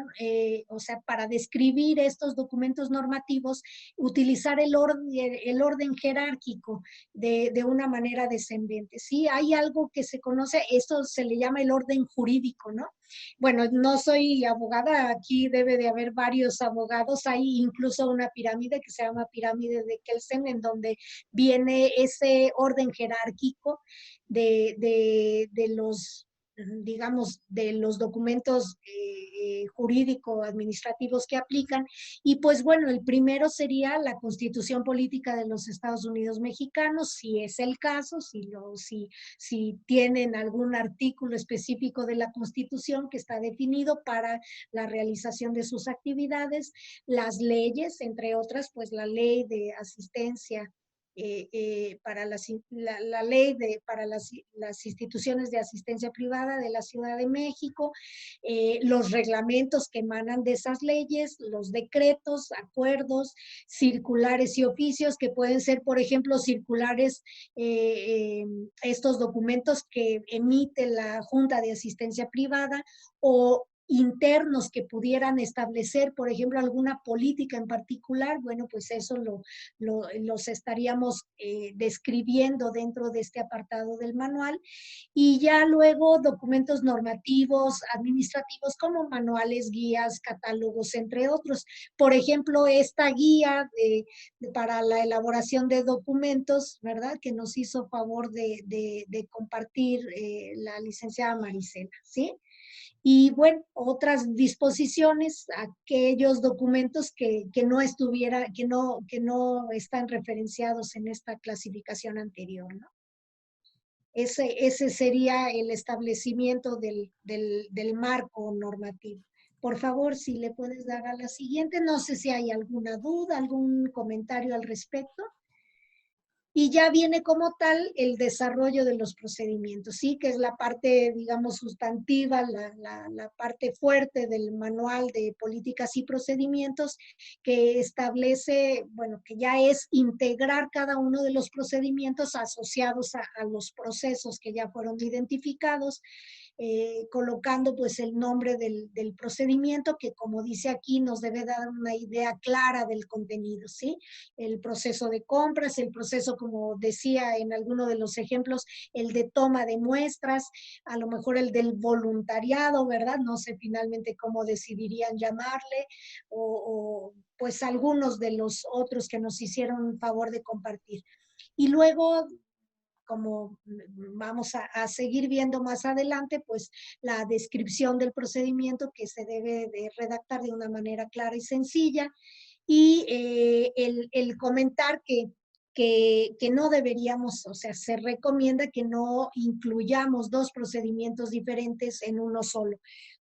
Speaker 3: o sea, para describir estos documentos normativos, utilizar el orden jerárquico de una manera descendente. Sí, hay algo que se conoce, esto se le llama el orden jurídico, ¿no? Bueno, no soy abogada, aquí debe de haber varios abogados, hay incluso una pirámide que se llama pirámide de Kelsen, en donde viene ese orden jerárquico de los, digamos, de los documentos jurídico-administrativos que aplican. Y pues bueno, el primero sería la Constitución Política de los Estados Unidos Mexicanos, si es el caso, si tienen algún artículo específico de la Constitución que está definido para la realización de sus actividades, las leyes, entre otras, pues la ley de asistencia, para la ley para las instituciones de asistencia privada de la Ciudad de México, los reglamentos que emanan de esas leyes, los decretos, acuerdos, circulares y oficios, que pueden ser, por ejemplo, circulares, estos documentos que emite la Junta de Asistencia Privada, o internos que pudieran establecer, por ejemplo, alguna política en particular. Bueno, pues eso los estaríamos describiendo dentro de este apartado del manual. Y ya luego documentos normativos, administrativos, como manuales, guías, catálogos, entre otros. Por ejemplo, esta guía para la elaboración de documentos, ¿verdad?, que nos hizo favor de compartir la licenciada Marisela, ¿sí? Y bueno, otras disposiciones, aquellos documentos que no están referenciados en esta clasificación anterior, ¿no? Ese sería el establecimiento del marco normativo. Por favor, si le puedes dar a la siguiente. No sé si hay alguna duda, algún comentario al respecto. Y ya viene como tal el desarrollo de los procedimientos, ¿sí? Que es la parte, digamos, sustantiva, la parte fuerte del manual de políticas y procedimientos, que establece, bueno, que ya es integrar cada uno de los procedimientos asociados a los procesos que ya fueron identificados, colocando pues el nombre del procedimiento, que como dice aquí nos debe dar una idea clara del contenido, ¿sí? El proceso de compras, el proceso, como decía en alguno de los ejemplos, el de toma de muestras, a lo mejor el del voluntariado, ¿verdad? No sé finalmente cómo decidirían llamarle, o pues algunos de los otros que nos hicieron favor de compartir. Y luego, como vamos a seguir viendo más adelante, pues la descripción del procedimiento, que se debe de redactar de una manera clara y sencilla, y el comentar que no deberíamos, o sea, se recomienda que no incluyamos dos procedimientos diferentes en uno solo.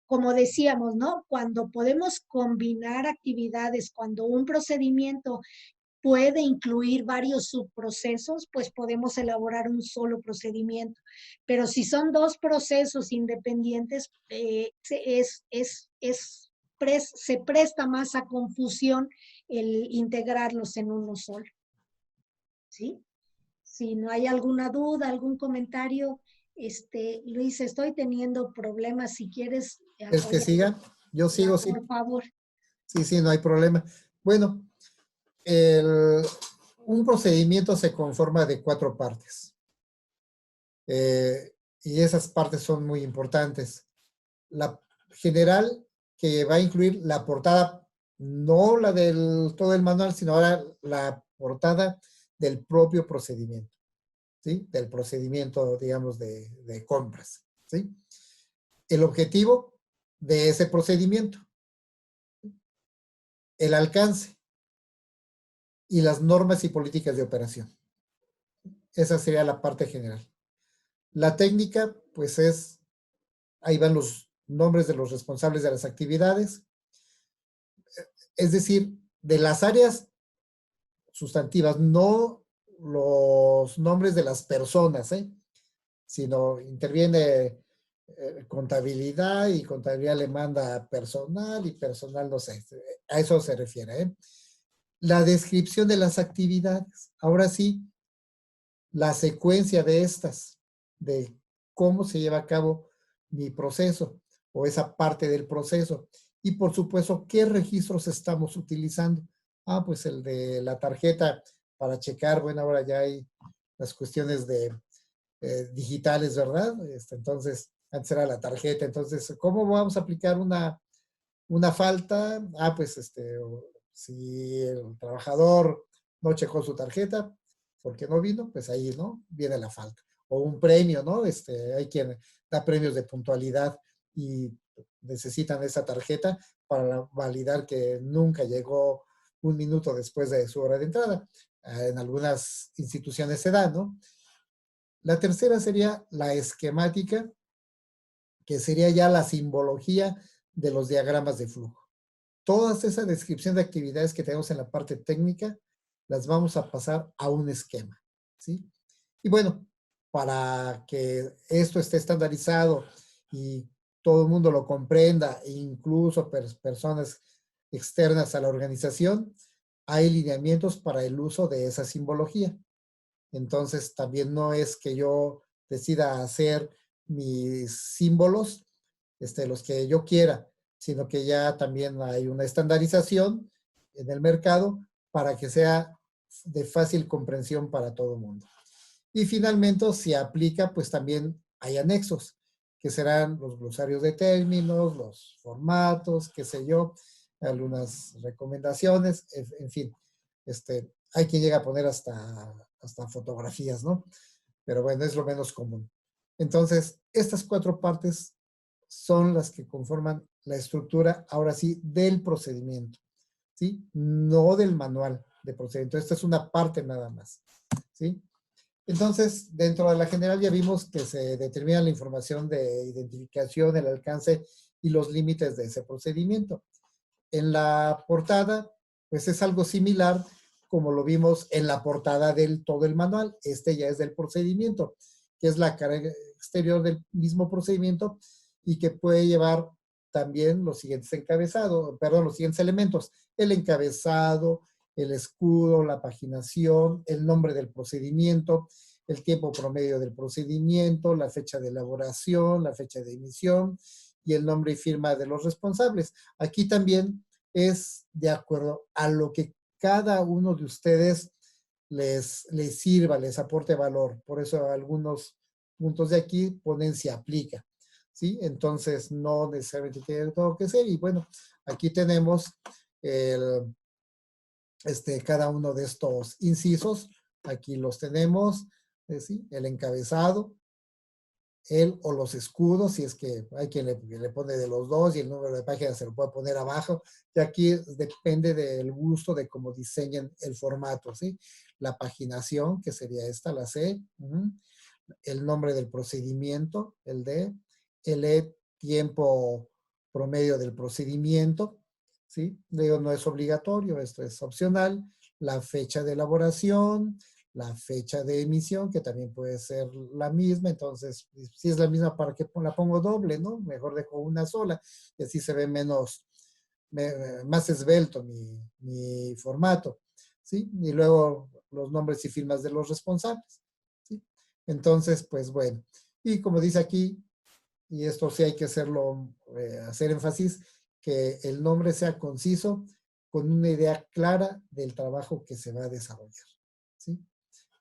Speaker 3: Como decíamos, ¿no? Cuando podemos combinar actividades, cuando un procedimiento puede incluir varios subprocesos, pues podemos elaborar un solo procedimiento. Pero si son dos procesos independientes, se presta más a confusión el integrarlos en uno solo. ¿Sí? Si no hay alguna duda, algún comentario, Luis, estoy teniendo problemas. Si quieres...
Speaker 2: ¿Es que siga? Yo sigo, sí.
Speaker 3: Por favor.
Speaker 2: Sí, no hay problema. Bueno, un procedimiento se conforma de 4 partes. Y esas partes son muy importantes. La general, que va a incluir la portada, no la del todo el manual, sino ahora la portada del propio procedimiento, ¿sí? Del procedimiento, digamos, de compras, ¿sí? El objetivo de ese procedimiento, el alcance y las normas y políticas de operación. Esa sería la parte general. La técnica, pues ahí van los nombres de los responsables de las actividades, es decir, de las áreas sustantivas, no los nombres de las personas, sino interviene contabilidad, y contabilidad le manda personal, y personal no sé, a eso se refiere. La descripción de las actividades, ahora sí, la secuencia de estas, de cómo se lleva a cabo mi proceso o esa parte del proceso. Y por supuesto, ¿qué registros estamos utilizando? Pues el de la tarjeta para checar. Bueno, ahora ya hay las cuestiones de digitales, ¿verdad? Entonces, antes era la tarjeta. Entonces, ¿cómo vamos a aplicar una falta? Pues si el trabajador no checó su tarjeta porque no vino, pues ahí, ¿no? Viene la falta. O un premio, ¿no? Hay quien da premios de puntualidad y necesitan esa tarjeta para validar que nunca llegó un minuto después de su hora de entrada. En algunas instituciones se da, ¿no? La tercera sería la esquemática, que sería ya la simbología de los diagramas de flujo. Todas esas descripciones de actividades que tenemos en la parte técnica, las vamos a pasar a un esquema, ¿sí? Y bueno, para que esto esté estandarizado y todo el mundo lo comprenda, incluso personas externas a la organización, hay lineamientos para el uso de esa simbología. Entonces, también no es que yo decida hacer mis símbolos, los que yo quiera, sino que ya también hay una estandarización en el mercado para que sea de fácil comprensión para todo el mundo. Y finalmente, si aplica, pues también hay anexos, que serán los glosarios de términos, los formatos, qué sé yo, algunas recomendaciones, en fin. Hay quien llega a poner hasta fotografías, ¿no? Pero bueno, es lo menos común. Entonces, estas 4 partes son las que conforman la estructura, ahora sí, del procedimiento, ¿sí? No del manual de procedimiento. Esta es una parte nada más, ¿sí? Entonces, dentro de la general ya vimos que se determina la información de identificación, el alcance y los límites de ese procedimiento. En la portada, pues es algo similar como lo vimos en la portada del todo el manual. Ya es del procedimiento, que es la cara exterior del mismo procedimiento y que puede llevar también los siguientes encabezados, perdón, los siguientes elementos: el encabezado, el escudo, la paginación, el nombre del procedimiento, el tiempo promedio del procedimiento, la fecha de elaboración, la fecha de emisión y el nombre y firma de los responsables. Aquí también es de acuerdo a lo que cada uno de ustedes les sirva, les aporte valor. Por eso algunos puntos de aquí ponen si aplica, ¿sí? Entonces no necesariamente tiene todo que ser. Y bueno, aquí tenemos cada uno de estos incisos. Aquí los tenemos, ¿sí? El encabezado, el o los escudos, si es que hay quien le pone de los dos, y el número de páginas se lo puede poner abajo. Y aquí depende del gusto de cómo diseñen el formato, ¿sí? La paginación, que sería esta, la C. El nombre del procedimiento, el D. El tiempo promedio del procedimiento, ¿sí? Digo, no es obligatorio, esto es opcional. La fecha de elaboración, la fecha de emisión, que también puede ser la misma. Entonces, si es la misma, ¿para qué la pongo doble, no? Mejor dejo una sola, y así se ve más esbelto mi formato, ¿sí? Y luego los nombres y firmas de los responsables, ¿sí? Entonces, pues bueno. Y como dice aquí, y esto sí hay que hacer énfasis, que el nombre sea conciso, con una idea clara del trabajo que se va a desarrollar, ¿sí?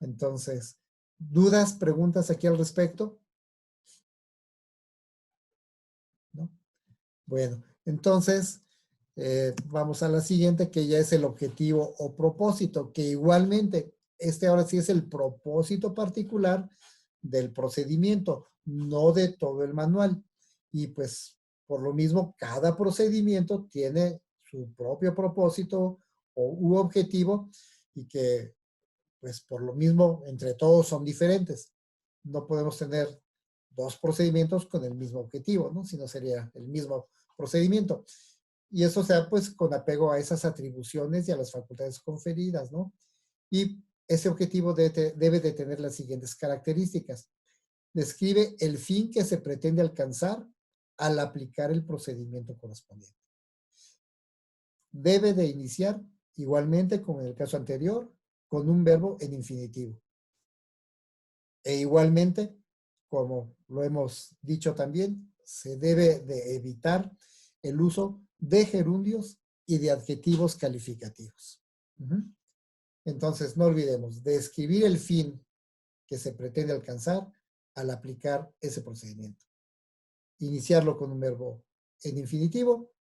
Speaker 2: Entonces, ¿dudas, preguntas aquí al respecto? ¿No? Bueno, entonces, vamos a la siguiente, que ya es el objetivo o propósito, que igualmente, ahora sí es el propósito particular del procedimiento, no de todo el manual. Y pues, por lo mismo, cada procedimiento tiene su propio propósito u objetivo, y que pues por lo mismo, entre todos son diferentes. No podemos tener 2 procedimientos con el mismo objetivo, ¿no? Si no sería el mismo procedimiento. Y eso se da pues con apego a esas atribuciones y a las facultades conferidas, ¿no? Y ese objetivo debe de tener las siguientes características. Describe el fin que se pretende alcanzar al aplicar el procedimiento correspondiente. Debe de iniciar, igualmente como en el caso anterior, con un verbo en infinitivo. E igualmente, como lo hemos dicho también, se debe de evitar el uso de gerundios y de adjetivos calificativos. Entonces, no olvidemos, describir el fin que se pretende alcanzar al aplicar ese procedimiento. Iniciarlo con un verbo en infinitivo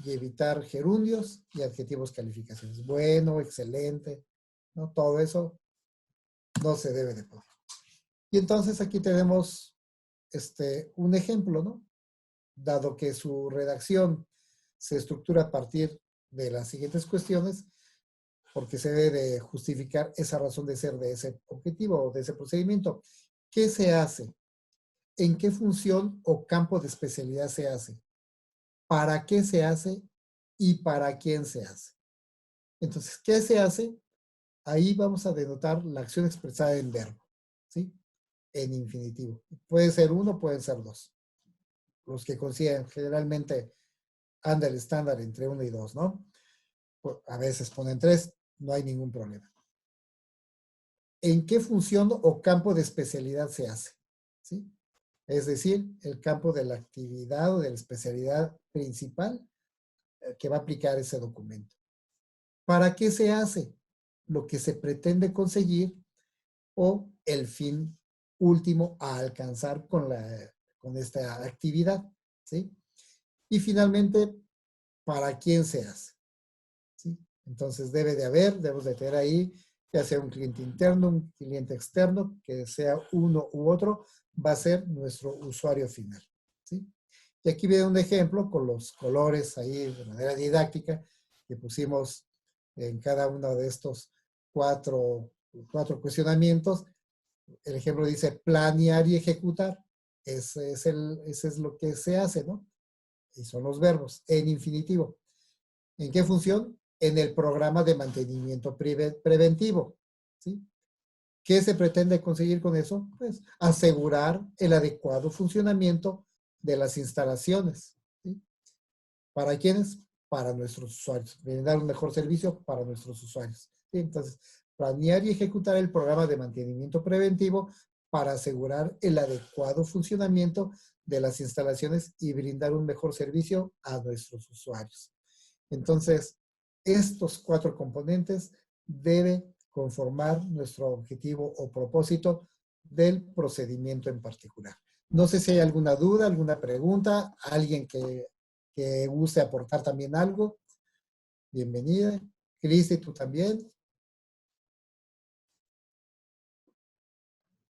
Speaker 2: y evitar gerundios y adjetivos calificaciones. Bueno, excelente, ¿no? Todo eso no se debe de poner. Y entonces aquí tenemos un ejemplo, ¿no? dado que su redacción se estructura a partir de las siguientes cuestiones, porque se debe de justificar esa razón de ser de ese objetivo o de ese procedimiento. ¿Qué se hace? ¿En qué función o campo de especialidad se hace? ¿Para qué se hace? ¿Y para quién se hace? Entonces, ¿qué se hace? Ahí vamos a denotar la acción expresada en verbo, ¿sí? En infinitivo. Puede ser uno, pueden ser dos. Los que consiguen generalmente anda el estándar entre uno y dos, ¿no? A veces ponen tres, no hay ningún problema. ¿En qué función o campo de especialidad se hace? ¿Sí? Es decir, el campo de la actividad o de la especialidad principal que va a aplicar ese documento. ¿Para qué se hace? Lo que se pretende conseguir o el fin último a alcanzar con esta actividad, ¿sí? Y finalmente, ¿para quién se hace? ¿Sí? Entonces debemos de tener ahí, ya sea un cliente interno, un cliente externo, que sea uno u otro, va a ser nuestro usuario final, ¿sí? Y aquí viene un ejemplo con los colores ahí de manera didáctica que pusimos en cada uno de estos cuatro cuestionamientos. El ejemplo dice planear y ejecutar. Ese es lo que se hace, ¿no? Y son los verbos en infinitivo. ¿En qué función? En el programa de mantenimiento preventivo, ¿sí? ¿Qué se pretende conseguir con eso? Pues asegurar el adecuado funcionamiento de las instalaciones, ¿sí? ¿Para quiénes? Para nuestros usuarios. Brindar un mejor servicio para nuestros usuarios, ¿sí? Entonces, planear y ejecutar el programa de mantenimiento preventivo para asegurar el adecuado funcionamiento de las instalaciones y brindar un mejor servicio a nuestros usuarios. Entonces, estos cuatro componentes deben conformar nuestro objetivo o propósito del procedimiento en particular. No sé si hay alguna duda, alguna pregunta, alguien que guste aportar también algo. Bienvenida. Cristi, tú también.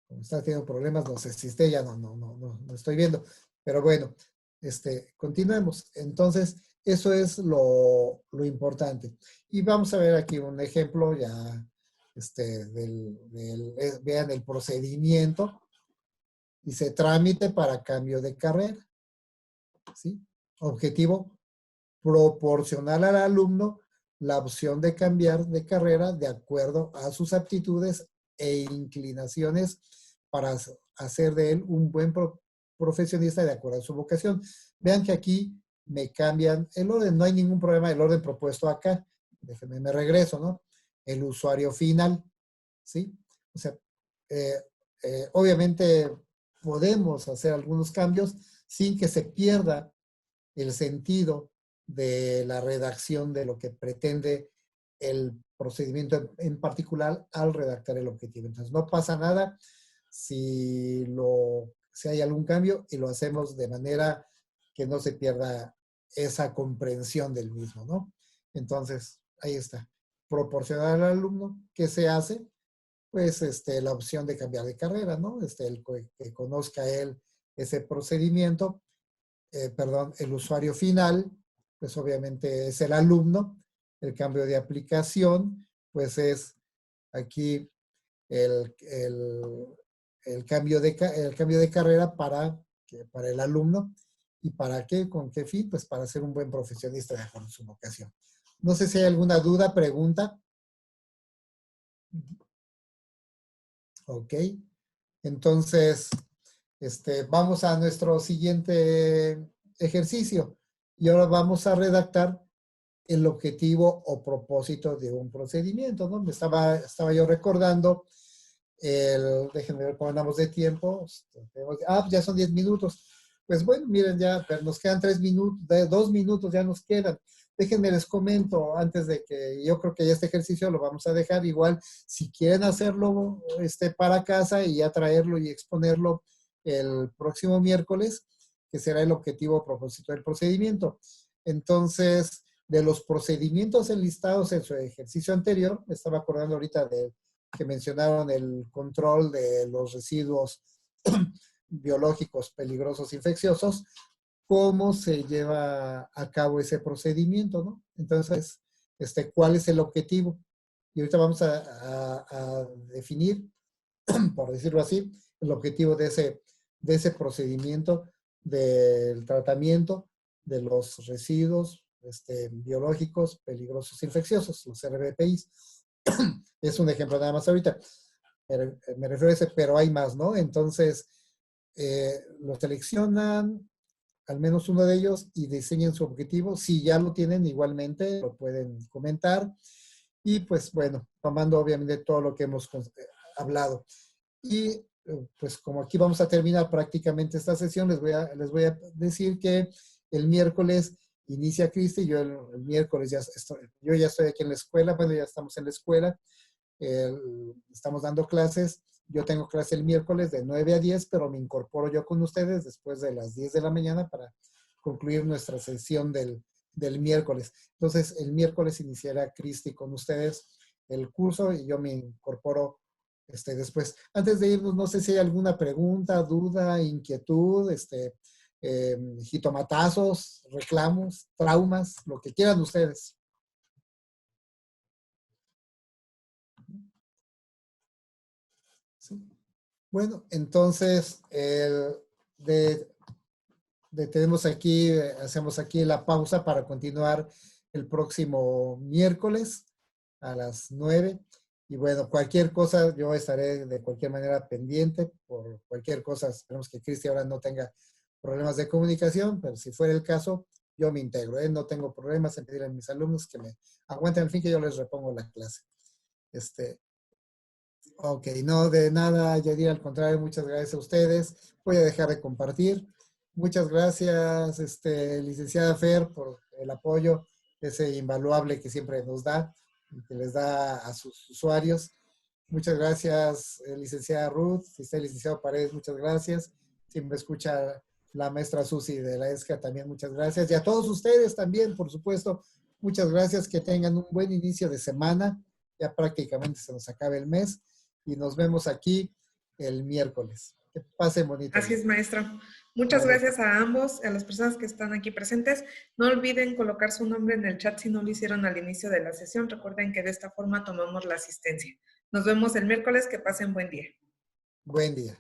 Speaker 2: Como estás teniendo problemas, no sé si esté, ya no estoy viendo. Pero bueno, continuemos. Entonces, eso es lo importante. Y vamos a ver aquí un ejemplo ya, vean el procedimiento. Dice trámite para cambio de carrera, ¿sí? Objetivo, proporcionar al alumno la opción de cambiar de carrera de acuerdo a sus aptitudes e inclinaciones para hacer de él un buen profesionista de acuerdo a su vocación. Vean que aquí me cambian el orden, no hay ningún problema el orden propuesto acá. Déjenme, me regreso, ¿no? El usuario final, ¿sí? O sea, obviamente podemos hacer algunos cambios sin que se pierda el sentido de la redacción de lo que pretende el procedimiento en particular al redactar el objetivo. Entonces, no pasa nada si hay algún cambio y lo hacemos de manera que no se pierda esa comprensión del mismo, ¿no? Entonces, ahí está. Proporcionar al alumno, ¿qué se hace? Pues la opción de cambiar de carrera, ¿no? Que conozca él ese procedimiento. El usuario final, pues obviamente es el alumno. El cambio de aplicación, pues es aquí el cambio de carrera para el alumno. ¿Y para qué? ¿Con qué fin? Pues para ser un buen profesionista de acuerdo a su vocación. No sé si hay alguna duda, pregunta. Ok. Entonces, vamos a nuestro siguiente ejercicio. Y ahora vamos a redactar el objetivo o propósito de un procedimiento, ¿no? Estaba yo recordando déjenme ver cómo andamos de tiempo. Ya son 10 minutos. Pues bueno, miren, ya nos quedan 3 minutos, 2 minutos ya nos quedan. Déjenme les comento antes de que yo creo que ya este ejercicio lo vamos a dejar igual. Si quieren hacerlo para casa y ya traerlo y exponerlo el próximo miércoles, que será el objetivo o propósito del procedimiento. Entonces, de los procedimientos enlistados en su ejercicio anterior, me estaba acordando ahorita que mencionaron el control de los residuos biológicos peligrosos infecciosos, cómo se lleva a cabo ese procedimiento, ¿no? Entonces, ¿cuál es el objetivo? Y ahorita vamos a definir, por decirlo así, el objetivo de ese procedimiento del tratamiento de los residuos biológicos peligrosos infecciosos, los RBPIs. Es un ejemplo nada más ahorita. Me refiero a ese, pero hay más, ¿no? Entonces, lo seleccionan, al menos uno de ellos, y diseñan su objetivo. Si ya lo tienen, igualmente lo pueden comentar. Y pues bueno, tomando obviamente todo lo que hemos hablado. Y pues como aquí vamos a terminar prácticamente esta sesión, les voy a decir que el miércoles inicia Cristi. Yo el miércoles yo ya estoy aquí en la escuela, bueno, ya estamos en la escuela, estamos dando clases. Yo tengo clase el miércoles de 9 a 10, pero me incorporo yo con ustedes después de las 10 de la mañana para concluir nuestra sesión del miércoles. Entonces, el miércoles iniciará Cristi con ustedes el curso y yo me incorporo después. Antes de irnos, no sé si hay alguna pregunta, duda, inquietud, jitomatazos, reclamos, traumas, lo que quieran ustedes. ¿Sí? Bueno, entonces, detenemos aquí, hacemos aquí la pausa para continuar el próximo miércoles a las 9. Y bueno, cualquier cosa, yo estaré de cualquier manera pendiente por cualquier cosa. Esperemos que Cristi ahora no tenga problemas de comunicación, pero si fuera el caso, yo me integro. No tengo problemas en pedirle a mis alumnos que me aguanten, al fin que yo les repongo la clase. Ok, no, de nada, Yadir, al contrario, muchas gracias a ustedes. Voy a dejar de compartir. Muchas gracias, licenciada Fer, por el apoyo, ese invaluable que siempre nos da y que les da a sus usuarios. Muchas gracias, licenciada Ruth, si está el licenciado Paredes, muchas gracias. Si me escucha la maestra Susi de la ESCA, también muchas gracias. Y a todos ustedes también, por supuesto, muchas gracias. Que tengan un buen inicio de semana. Ya prácticamente se nos acaba el mes y nos vemos aquí el miércoles. Que pasen bonito.
Speaker 1: Así es, maestro. Muchas gracias a ambos, a las personas que están aquí presentes. No olviden colocar su nombre en el chat si no lo hicieron al inicio de la sesión. Recuerden que de esta forma tomamos la asistencia. Nos vemos el miércoles. Que pasen buen día.
Speaker 2: Buen día.